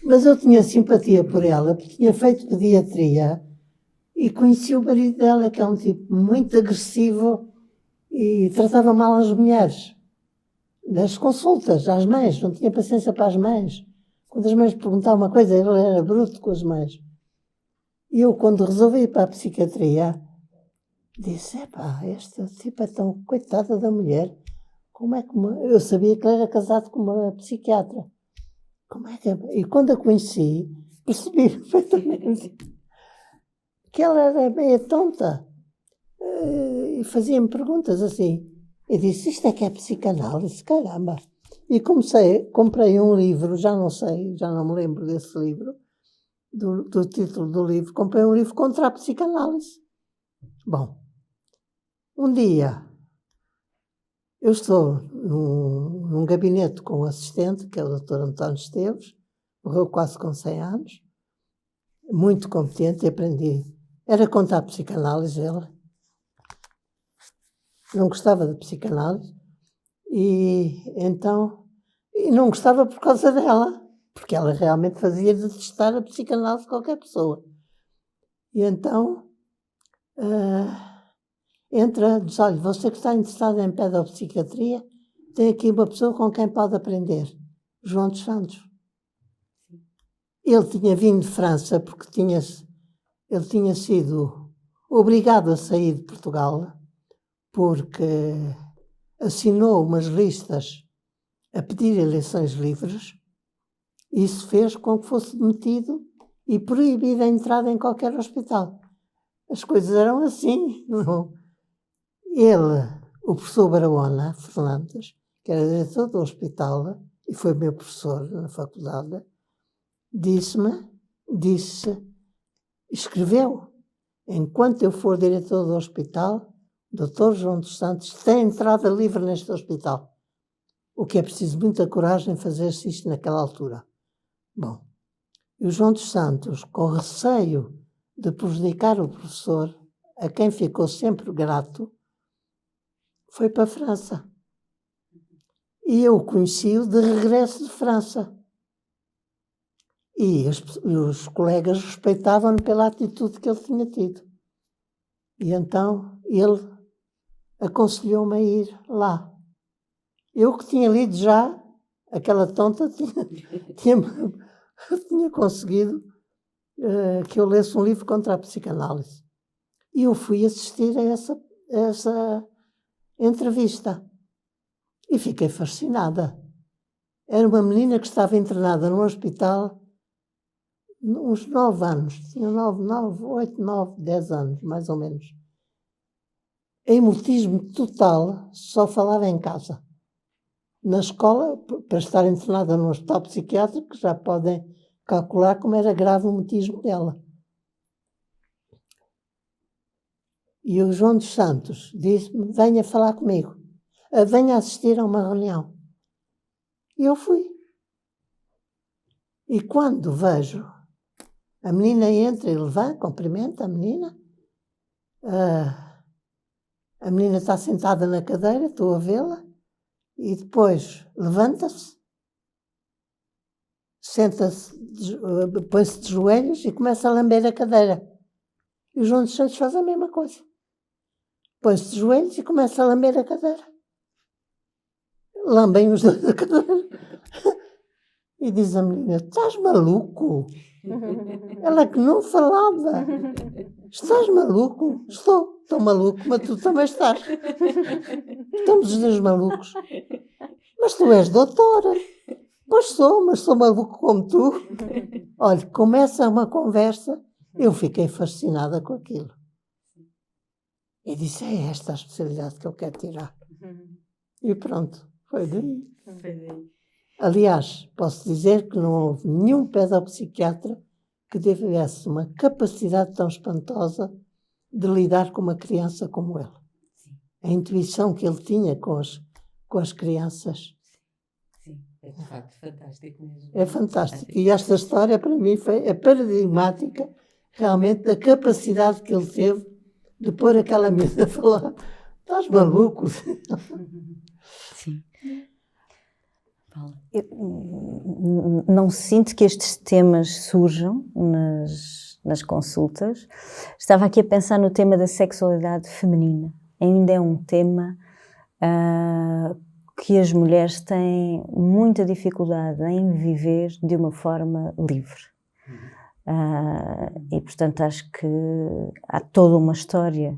Mas eu tinha simpatia por ela, porque tinha feito pediatria e conheci o marido dela, que é um tipo muito agressivo e tratava mal as mulheres. Das consultas às mães, não tinha paciência para as mães. Quando as mães perguntavam uma coisa, ele era bruto com as mães. E eu, quando resolvi ir para a psiquiatria, disse, este tipo é tão coitada da mulher. Como é que eu sabia que ele era casado com uma psiquiatra. Como é que E quando a conheci, percebi perfeitamente que ela era meio tonta. E fazia-me perguntas assim. Eu disse, isto é que é psicanálise, caramba. E comprei um livro, já não me lembro desse livro, do título do livro, comprei um livro contra a psicanálise. Bom, um dia Eu estou num gabinete com um assistente, que é o Dr. António Esteves, morreu quase com 100 anos, muito competente, e aprendi. Era contar psicanálise, ele. Não gostava de psicanálise, e então, e não gostava por causa dela, porque ela realmente fazia detestar a psicanálise de qualquer pessoa. E então, diz, olha, você que está interessado em pedopsiquiatria, tem aqui uma pessoa com quem pode aprender, João dos Santos. Ele tinha vindo de França porque ele tinha sido obrigado a sair de Portugal porque assinou umas listas a pedir eleições livres. Isso fez com que fosse demitido e proibido a entrada em qualquer hospital. As coisas eram assim. Não? Ele, o professor Barahona Fernandes, que era diretor do hospital e foi meu professor na faculdade, escreveu, enquanto eu for diretor do hospital, o Dr. João dos Santos tem entrada livre neste hospital. O que é preciso muita coragem fazer-se isto naquela altura. Bom, e o João dos Santos, com receio de prejudicar o professor, a quem ficou sempre grato, foi para a França. E eu o conheci-o de regresso de França. E os colegas respeitavam-no pela atitude que ele tinha tido. E então ele aconselhou-me a ir lá. Eu que tinha lido já, aquela tonta tinha conseguido que eu lesse um livro contra a psicanálise. E eu fui assistir a essa entrevista. E fiquei fascinada. Era uma menina que estava internada num hospital uns 9 anos. Tinha 8, 9, 10 anos, mais ou menos. Em mutismo total, só falava em casa. Na escola, para estar internada num hospital psiquiátrico, já podem calcular como era grave o mutismo dela. E o João dos Santos disse-me, venha falar comigo, venha assistir a uma reunião. E eu fui. E quando vejo, a menina entra e levanta, cumprimenta a menina, a menina está sentada na cadeira, estou a vê-la, e depois levanta-se, senta-se, põe-se de joelhos e começa a lamber a cadeira. E o João dos Santos faz a mesma coisa. Põe-se de joelhos e começa a lamber a cadeira. Lambem os dois a cadeira. E diz a menina, estás maluco? Ela que não falava. Estás maluco? Estou maluco, mas tu também estás. Estamos os dois malucos. Mas tu és doutora. Pois sou, mas sou maluco como tu. Olha, começa uma conversa, eu fiquei fascinada com aquilo. E disse, é esta a especialidade que eu quero tirar. E pronto, foi daí. Aliás, posso dizer que não houve nenhum pedopsiquiatra que tivesse uma capacidade tão espantosa de lidar com uma criança como ele. A intuição que ele tinha com as crianças. Sim, é de facto fantástico mesmo. É fantástico. E esta história, para mim, é paradigmática, realmente, da capacidade que ele teve de pôr aquela mesa a falar. Estás maluco? Sim. Eu não sinto que estes temas surjam nas consultas. Estava aqui a pensar no tema da sexualidade feminina. Ainda é um tema que as mulheres têm muita dificuldade em viver de uma forma livre. E, portanto, acho que há toda uma história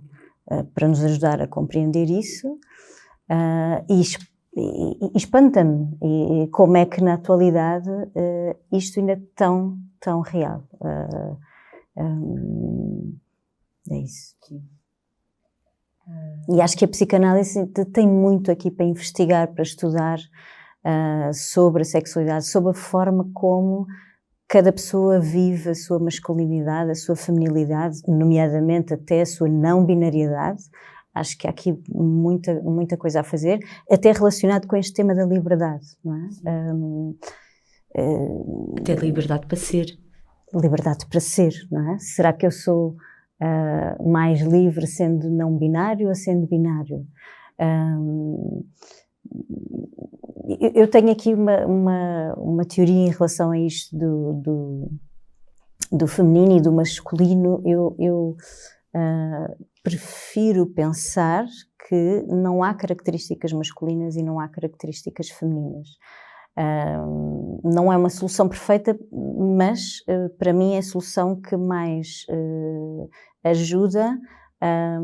para nos ajudar a compreender isso. E espanta-me e como é que na atualidade isto ainda é tão real. É isso. E acho que a psicanálise tem muito aqui para investigar, para estudar sobre a sexualidade, sobre a forma como cada pessoa vive a sua masculinidade, a sua feminilidade, nomeadamente até a sua não binariedade, Acho que há aqui muita coisa a fazer, até relacionado com este tema da liberdade, não é? Ter liberdade para ser. Liberdade para ser, não é? Será que eu sou mais livre sendo não binário ou sendo binário? Eu tenho aqui uma teoria em relação a isto do feminino e do masculino. Eu prefiro pensar que não há características masculinas e não há características femininas. Não é uma solução perfeita, mas para mim é a solução que mais ajuda a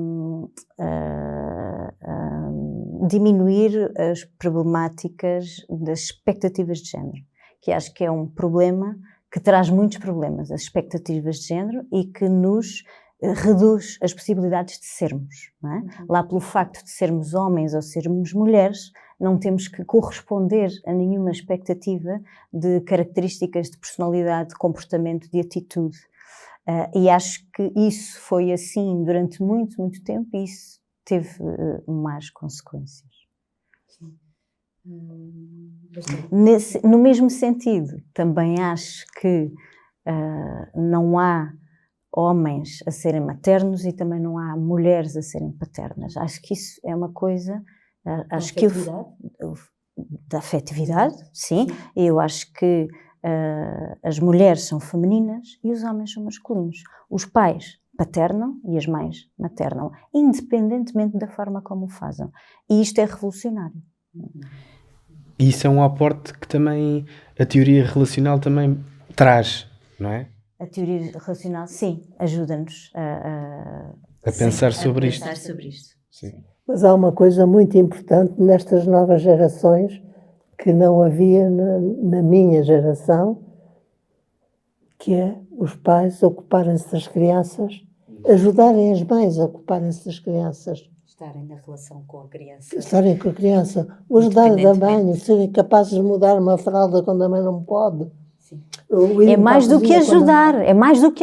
diminuir as problemáticas das expectativas de género, que acho que é um problema que traz muitos problemas, as expectativas de género, e que nos reduz as possibilidades de sermos, não é? Lá pelo facto de sermos homens ou sermos mulheres, não temos que corresponder a nenhuma expectativa de características de personalidade, de comportamento, de atitude. E acho que isso foi assim durante muito, muito tempo, e isso teve más consequências. No mesmo sentido, também acho que não há homens a serem maternos e também não há mulheres a serem paternas. Acho que isso é uma coisa... acho que da afetividade, sim. Eu acho que as mulheres são femininas e os homens são masculinos. Os pais paternam e as mães maternam, independentemente da forma como o fazem. E isto é revolucionário. E isso é um aporte que também a teoria relacional também traz, não é? A teoria relacional, sim, ajuda-nos A pensar sobre isto. Sim. Mas há uma coisa muito importante nestas novas gerações que não havia na minha geração, que é os pais ocuparem-se das crianças, ajudarem as mães a ocuparem-se das crianças. Estarem na relação com a criança. Estarem com a criança, o ajudar a dar banho, serem capazes de mudar uma fralda quando a mãe não pode. É mais do que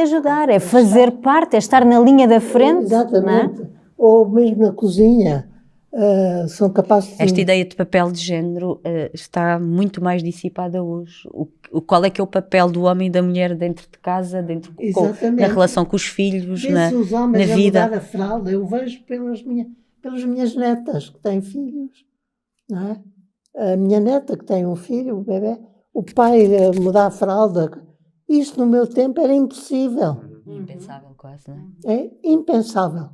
ajudar, é fazer parte, é estar na linha da frente. Exatamente. Não é? Ou mesmo na cozinha, são capazes de... Esta ideia de papel de género está muito mais dissipada hoje. Qual é que é o papel do homem e da mulher dentro de casa, na relação com os filhos, os homens na vida? A mudar a fralda, eu vejo pelas minhas netas que têm filhos, não é? A minha neta que tem um filho, um bebê, o pai mudar a fralda, isto no meu tempo era impossível. Impensável quase, não é? É impensável.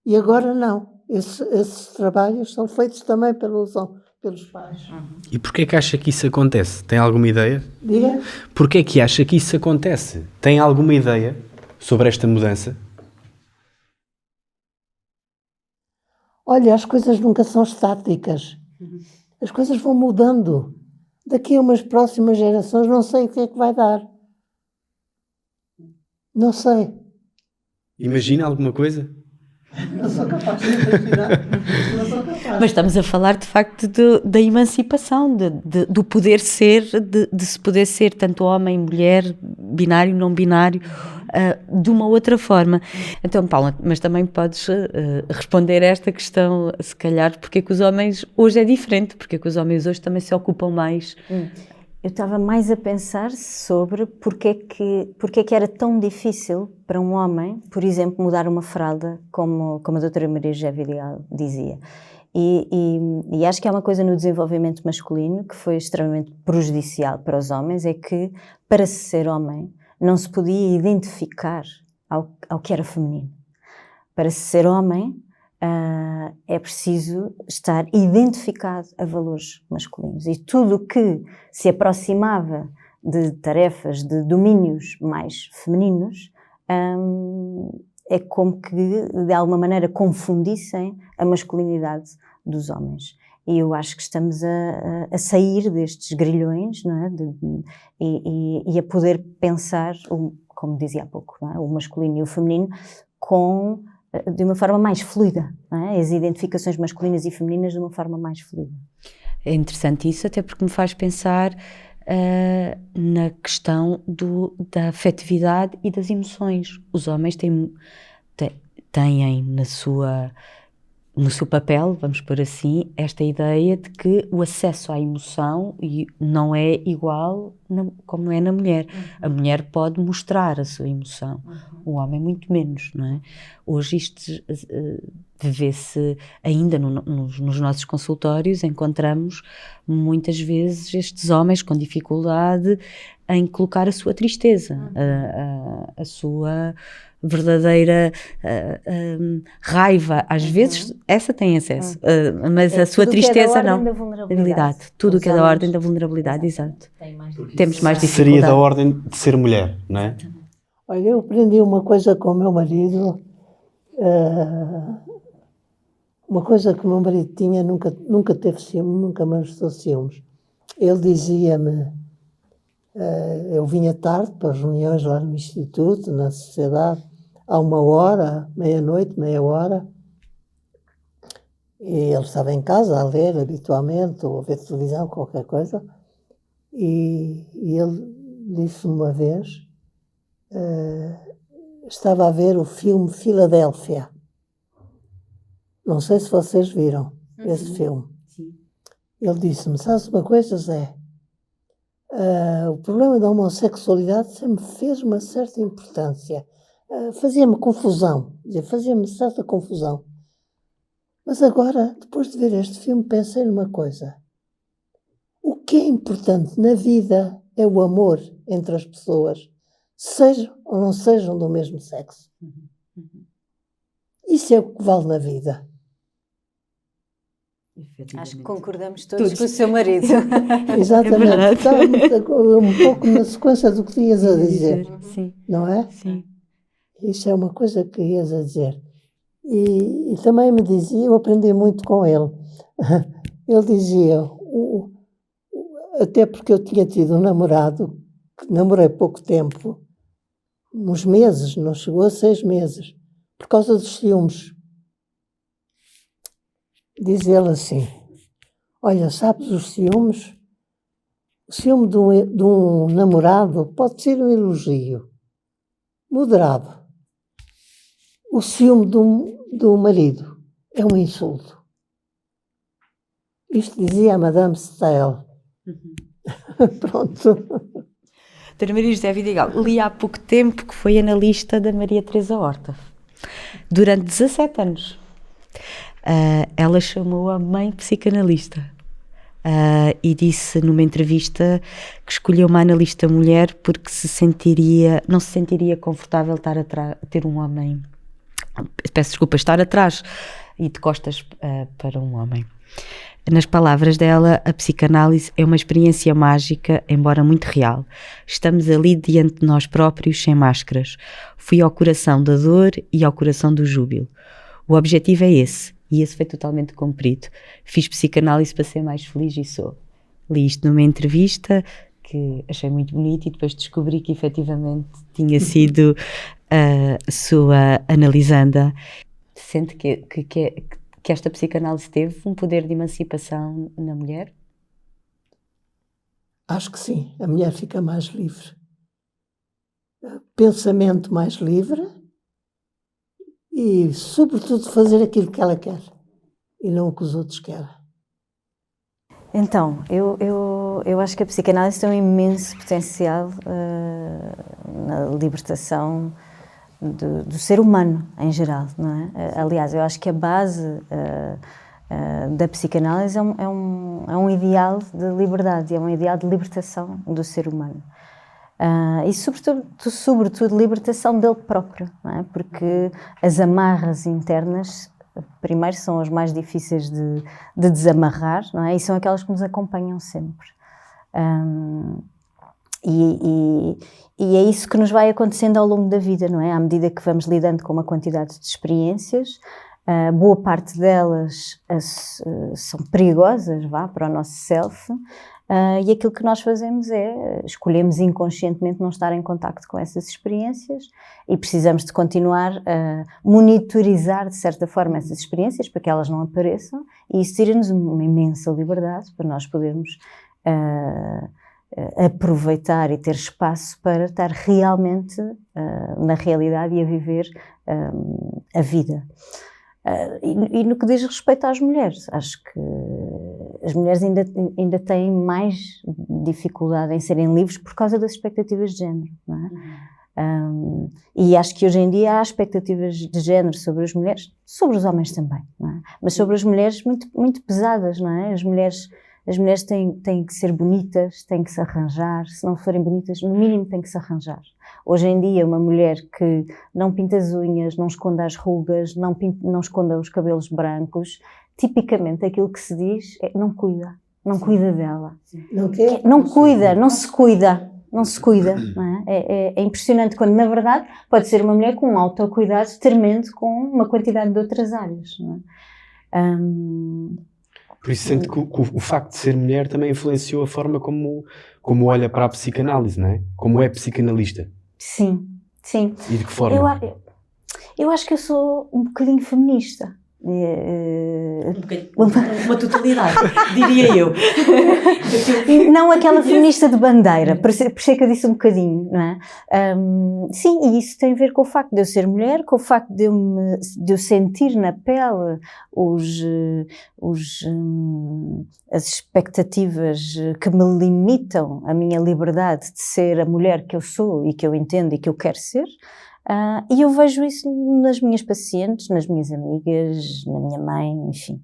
E agora não. Esses trabalhos são feitos também pelos pais. E porquê que acha que isso acontece? Tem alguma ideia? Diga? Porquê que acha que isso acontece? Tem alguma ideia sobre esta mudança? Olha, as coisas nunca são estáticas. As coisas vão mudando. Daqui a umas próximas gerações não sei o que é que vai dar. Não sei. Imagina alguma coisa? Não sou capaz de imaginar. Mas estamos a falar de facto da emancipação, do poder ser, de se poder ser tanto homem, mulher, binário, não binário, de uma outra forma. Então, Paula, mas também podes responder a esta questão, se calhar, porque é que os homens hoje é diferente, porque é que os homens hoje também se ocupam mais. Eu estava mais a pensar sobre porque é que era tão difícil para um homem, por exemplo, mudar uma fralda, como a doutora Maria José Vidal dizia. E acho que há uma coisa no desenvolvimento masculino que foi extremamente prejudicial para os homens, é que para se ser homem não se podia identificar ao que era feminino. Para se ser homem é preciso estar identificado a valores masculinos, e tudo o que se aproximava de tarefas, de domínios mais femininos, é como que de alguma maneira confundissem a masculinidade dos homens. E eu acho que estamos a sair destes grilhões, não é? E a poder pensar, como dizia há pouco, não é? O masculino e o feminino de uma forma mais fluida, não é? As identificações masculinas e femininas de uma forma mais fluida. É interessante isso, até porque me faz pensar na questão da afetividade e das emoções. Os homens têm na sua no seu papel, vamos pôr assim, esta ideia de que o acesso à emoção não é igual como é na mulher. A mulher pode mostrar a sua emoção, o homem muito menos, não é? Hoje isto vê-se ainda nos nossos consultórios, encontramos muitas vezes estes homens com dificuldade em colocar a sua tristeza, a sua verdadeira raiva. Às vezes essa tem acesso, mas a sua tristeza não. Tudo o que é da ordem da vulnerabilidade, exato. Temos mais dificuldade. Seria da ordem de ser mulher, não é? Olha, eu aprendi uma coisa com o meu marido, uma coisa que o meu marido tinha, nunca teve ciúmes, nunca manifestou ciúmes. Ele dizia-me, eu vinha tarde para as reuniões lá no Instituto, na sociedade, à 1h, meia-noite, meia hora, e ele estava em casa a ler habitualmente, ou a ver televisão, qualquer coisa, e ele disse uma vez, estava a ver o filme Filadélfia. Não sei se vocês viram esse filme. Sim. Ele disse-me, sabes uma coisa, Zé? O problema da homossexualidade sempre fez uma certa importância. Fazia-me confusão, fazia-me certa confusão. Mas agora, depois de ver este filme, pensei numa coisa. O que é importante na vida é o amor entre as pessoas, sejam ou não sejam do mesmo sexo. Isso é o que vale na vida. Acho que concordamos todos com o seu marido. Exatamente. Está um pouco na sequência do que ias a dizer. Sim. Não é? Sim. Isso é uma coisa que ias a dizer. E também me dizia, eu aprendi muito com ele. Ele dizia, até porque eu tinha tido um namorado, que namorei pouco tempo, uns meses, não chegou a 6 meses, por causa dos ciúmes. Diz ele assim, olha, sabes os ciúmes? O ciúme de um namorado pode ser um elogio, moderado. O ciúme de um marido é um insulto. Isto dizia a Madame Stael. Pronto. Doutora Maria José Vidigal, li há pouco tempo que foi analista da Maria Teresa Horta, durante 17 anos. Ela chamou a mãe psicanalista e disse numa entrevista que escolheu uma analista mulher porque não se sentiria confortável ter um homem, peço desculpa, estar atrás e de costas para um homem. Nas palavras dela, a psicanálise é uma experiência mágica, embora muito real. Estamos ali diante de nós próprios, sem máscaras. Fui ao coração da dor e ao coração do júbilo. O objetivo é esse, e esse foi totalmente cumprido. Fiz psicanálise para ser mais feliz e sou. Li isto numa entrevista que achei muito bonito e depois descobri que efetivamente tinha sido a sua analisanda. Sente que esta psicanálise teve um poder de emancipação na mulher? Acho que sim, a mulher fica mais livre. Pensamento mais livre e, sobretudo, fazer aquilo que ela quer e não o que os outros querem. Então, eu acho que a psicanálise tem um imenso potencial na libertação do ser humano em geral, não é? Aliás, eu acho que a base da psicanálise é um ideal de liberdade, é um ideal de libertação do ser humano. E sobretudo libertação dele próprio, não é? Porque as amarras internas, primeiro, são as mais difíceis de desamarrar, não é? E são aquelas que nos acompanham sempre. E é isso que nos vai acontecendo ao longo da vida, não é? À medida que vamos lidando com uma quantidade de experiências, boa parte delas são perigosas, para o nosso self, e aquilo que nós fazemos é escolhemos inconscientemente não estar em contacto com essas experiências e precisamos de continuar a monitorizar de certa forma essas experiências para que elas não apareçam, e isso tira-nos uma imensa liberdade para nós podermos aproveitar e ter espaço para estar realmente na realidade e a viver a vida. E no que diz respeito às mulheres, acho que as mulheres ainda têm mais dificuldade em serem livres por causa das expectativas de género, não é? E acho que hoje em dia há expectativas de género sobre as mulheres, sobre os homens também, não é? Mas sobre as mulheres muito, muito pesadas, não é? As mulheres têm que ser bonitas, têm que se arranjar, se não forem bonitas, no mínimo têm que se arranjar. Hoje em dia, uma mulher que não pinta as unhas, não esconda as rugas, não esconda os cabelos brancos, tipicamente aquilo que se diz é não cuida dela. Não quer? Não cuida, não se cuida. Não se cuida, não é? É impressionante quando, na verdade, pode ser uma mulher com um autocuidado tremendo com uma quantidade de outras áreas, não é? Por isso sente que o facto de ser mulher também influenciou a forma como olha para a psicanálise, não é? Como é psicanalista. Sim, sim. E de que forma? Eu acho que eu sou um bocadinho feminista. Uma totalidade, diria eu. Não aquela feminista de bandeira, por isso é que eu disse um bocadinho, não é? Sim, e isso tem a ver com o facto de eu ser mulher, com o facto de eu sentir na pele as expectativas que me limitam a minha liberdade de ser a mulher que eu sou e que eu entendo e que eu quero ser. E eu vejo isso nas minhas pacientes, nas minhas amigas, na minha mãe, enfim.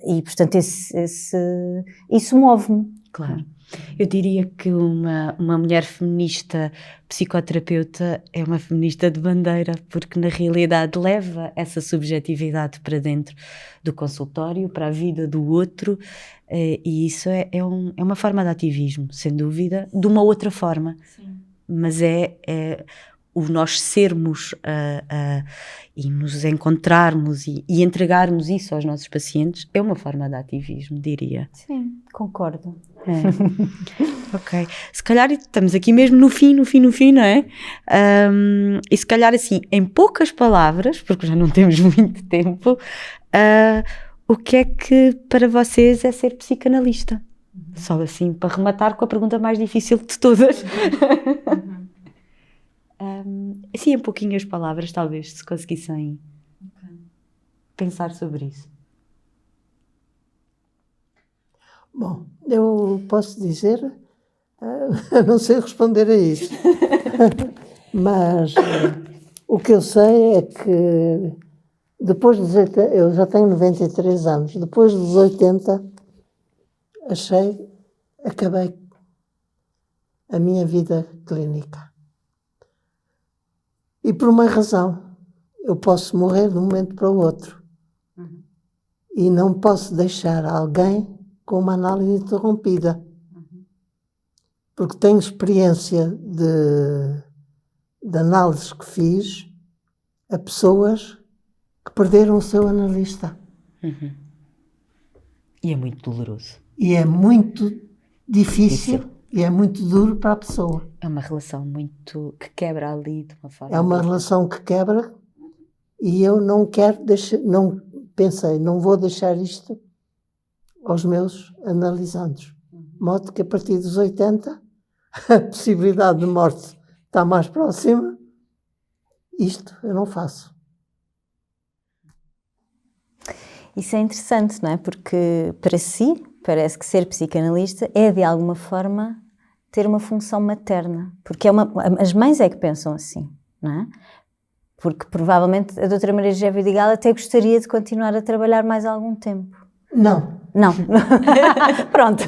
E, portanto, isso move-me. Claro. Eu diria que uma mulher feminista psicoterapeuta é uma feminista de bandeira, porque na realidade leva essa subjetividade para dentro do consultório, para a vida do outro, e isso é uma forma de ativismo, sem dúvida, de uma outra forma. Sim. Mas é o nós sermos e nos encontrarmos e entregarmos isso aos nossos pacientes é uma forma de ativismo, diria. Sim, concordo. Ok. Se calhar estamos aqui mesmo no fim, não é? E se calhar assim, em poucas palavras, porque já não temos muito tempo, o que é que para vocês é ser psicanalista? Só assim, para rematar com a pergunta mais difícil de todas. Assim, em pouquinhas palavras, talvez, se conseguissem pensar sobre isso. Bom, eu posso dizer, não sei responder a isso, mas o que eu sei é que depois dos 80, eu já tenho 93 anos, depois dos 80, acabei a minha vida clínica. E por uma razão, eu posso morrer de um momento para o outro. E não posso deixar alguém com uma análise interrompida. Porque tenho experiência de análises que fiz a pessoas que perderam o seu analista. E é muito doloroso. E é muito difícil. E é muito duro para a pessoa. É uma relação muito que quebra ali de uma forma. É uma relação que quebra e eu não quero deixar, não vou deixar isto aos meus analisandos. De modo que a partir dos 80 a possibilidade de morte está mais próxima. Isto eu não faço. Isso é interessante, não é? Porque para si parece que ser psicanalista é de alguma forma ter uma função materna, porque as mães é que pensam assim, não é? Porque provavelmente a doutora Maria José Vidigal até gostaria de continuar a trabalhar mais algum tempo. Não. Pronto.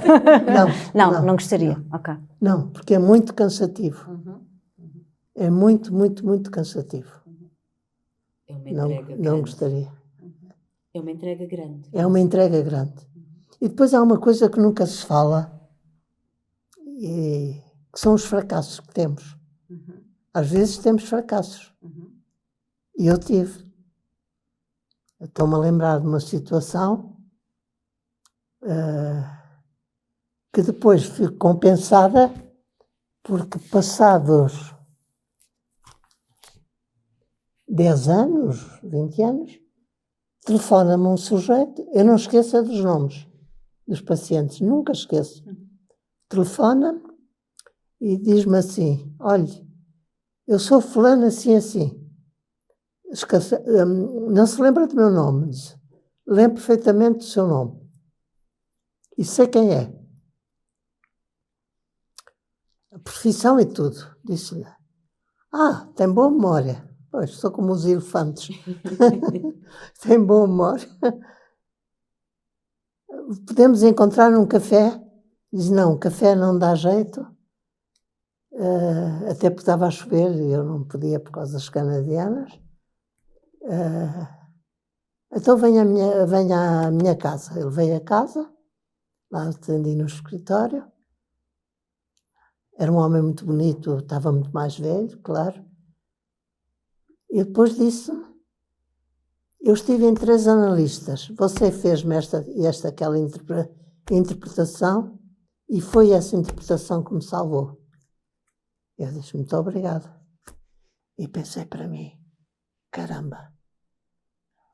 Não gostaria. Não. Okay. Não, porque é muito cansativo. É muito, muito, muito cansativo. É uma entrega grande. Não gostaria. É uma entrega grande. É uma entrega grande. E depois há uma coisa que nunca se fala, que são os fracassos que temos. Às vezes temos fracassos. E eu tive. Estou-me a lembrar de uma situação que depois fui compensada porque passados 10 anos, 20 anos, telefona-me um sujeito, eu não esqueço dos nomes dos pacientes, nunca esqueço. Telefona-me e diz-me assim: olha, eu sou fulano assim, assim. Não se lembra do meu nome, disse. Lembro perfeitamente do seu nome. E sei quem é. A profissão e tudo, disse-lhe. Tem boa memória. Pois, sou como os elefantes. Tem boa memória. Podemos encontrar num café? Diz, não, café não dá jeito. Até porque estava a chover e eu não podia por causa das canadianas. Então venha à minha casa. Ele veio a casa, lá atendi no escritório. Era um homem muito bonito, estava muito mais velho, claro. E depois disse-me, eu estive em 3 analistas, você fez-me aquela interpretação e foi essa interpretação que me salvou. Eu disse, muito obrigado. E pensei para mim, caramba,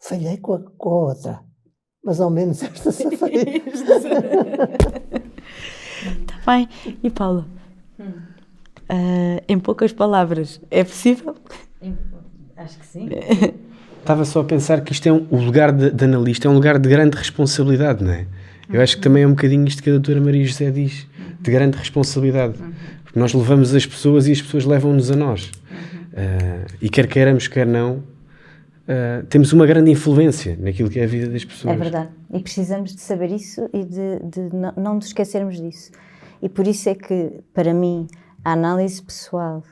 falhei com a outra, mas ao menos esta safadeza. Está bem. E Paula? Em poucas palavras, é possível? Acho que sim. Estava só a pensar que isto o lugar de analista é um lugar de grande responsabilidade, não é? Eu acho que também é um bocadinho isto que a doutora Maria José diz, de grande responsabilidade. Porque nós levamos as pessoas e as pessoas levam-nos a nós. E quer queiramos, quer não, temos uma grande influência naquilo que é a vida das pessoas. É verdade. E precisamos de saber isso e de não nos esquecermos disso. E por isso é que, para mim, a análise pessoal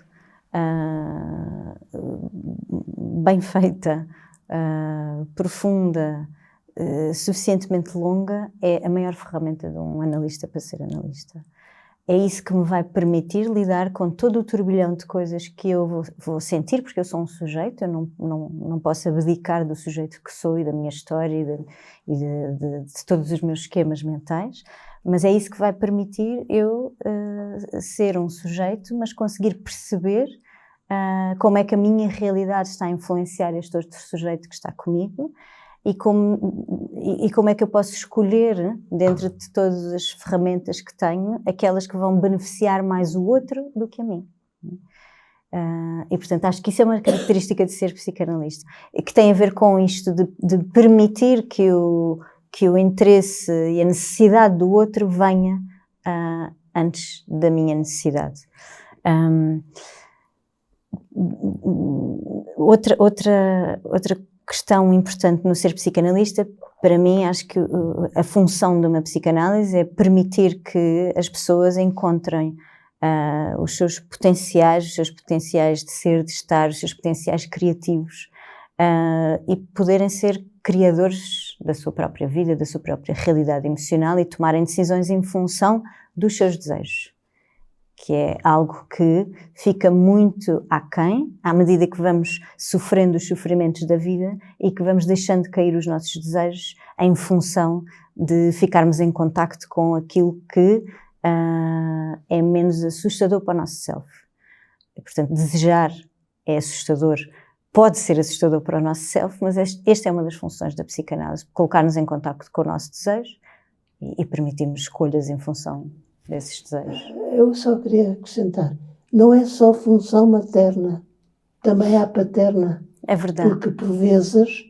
bem feita, profunda, suficientemente longa, é a maior ferramenta de um analista para ser analista. É isso que me vai permitir lidar com todo o turbilhão de coisas que eu vou sentir, porque eu sou um sujeito, eu não posso abdicar do sujeito que sou e da minha história e de todos os meus esquemas mentais, mas é isso que vai permitir eu ser um sujeito, mas conseguir perceber como é que a minha realidade está a influenciar este outro sujeito que está comigo e como é que eu posso escolher, dentro de todas as ferramentas que tenho, aquelas que vão beneficiar mais o outro do que a mim. E, portanto, acho que isso é uma característica de ser psicanalista, que tem a ver com isto de permitir que o interesse e a necessidade do outro venha antes da minha necessidade. Outra questão importante no ser psicanalista, para mim, acho que a função de uma psicanálise é permitir que as pessoas encontrem os seus potenciais de ser, de estar, os seus potenciais criativos e poderem ser criadores da sua própria vida, da sua própria realidade emocional e tomarem decisões em função dos seus desejos, que é algo que fica muito aquém à medida que vamos sofrendo os sofrimentos da vida e que vamos deixando cair os nossos desejos em função de ficarmos em contacto com aquilo que é menos assustador para o nosso self. E, portanto, desejar é assustador, pode ser assustador para o nosso self, mas esta é uma das funções da psicanálise, colocar-nos em contacto com o nosso desejo e permitirmos escolhas em função desses desejos. Eu só queria acrescentar, não é só função materna, também há paterna. É verdade. Porque por vezes,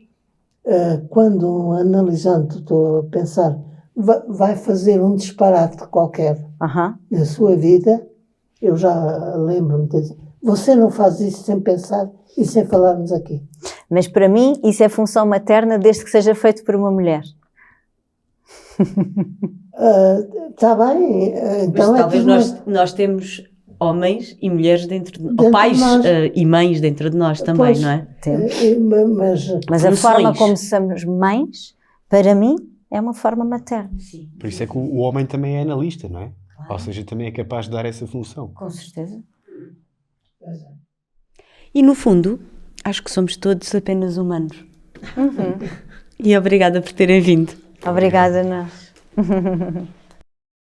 quando um analisante, estou a pensar, vai fazer um disparate qualquer na sua vida, eu já lembro-me de dizer, você não faz isso sem pensar e sem falarmos aqui. Mas para mim isso é função materna desde que seja feito por uma mulher. Está bem, então mas talvez nós temos homens e mulheres dentro de nós, pais e mães dentro de nós também, pois, não é? Mas a forma como somos mães, para mim, é uma forma materna. Sim. Por isso é que o homem também é analista, não é? Claro. Ou seja, também é capaz de dar essa função. Com certeza. E no fundo, acho que somos todos apenas humanos. E obrigada por terem vindo. Obrigada a nós.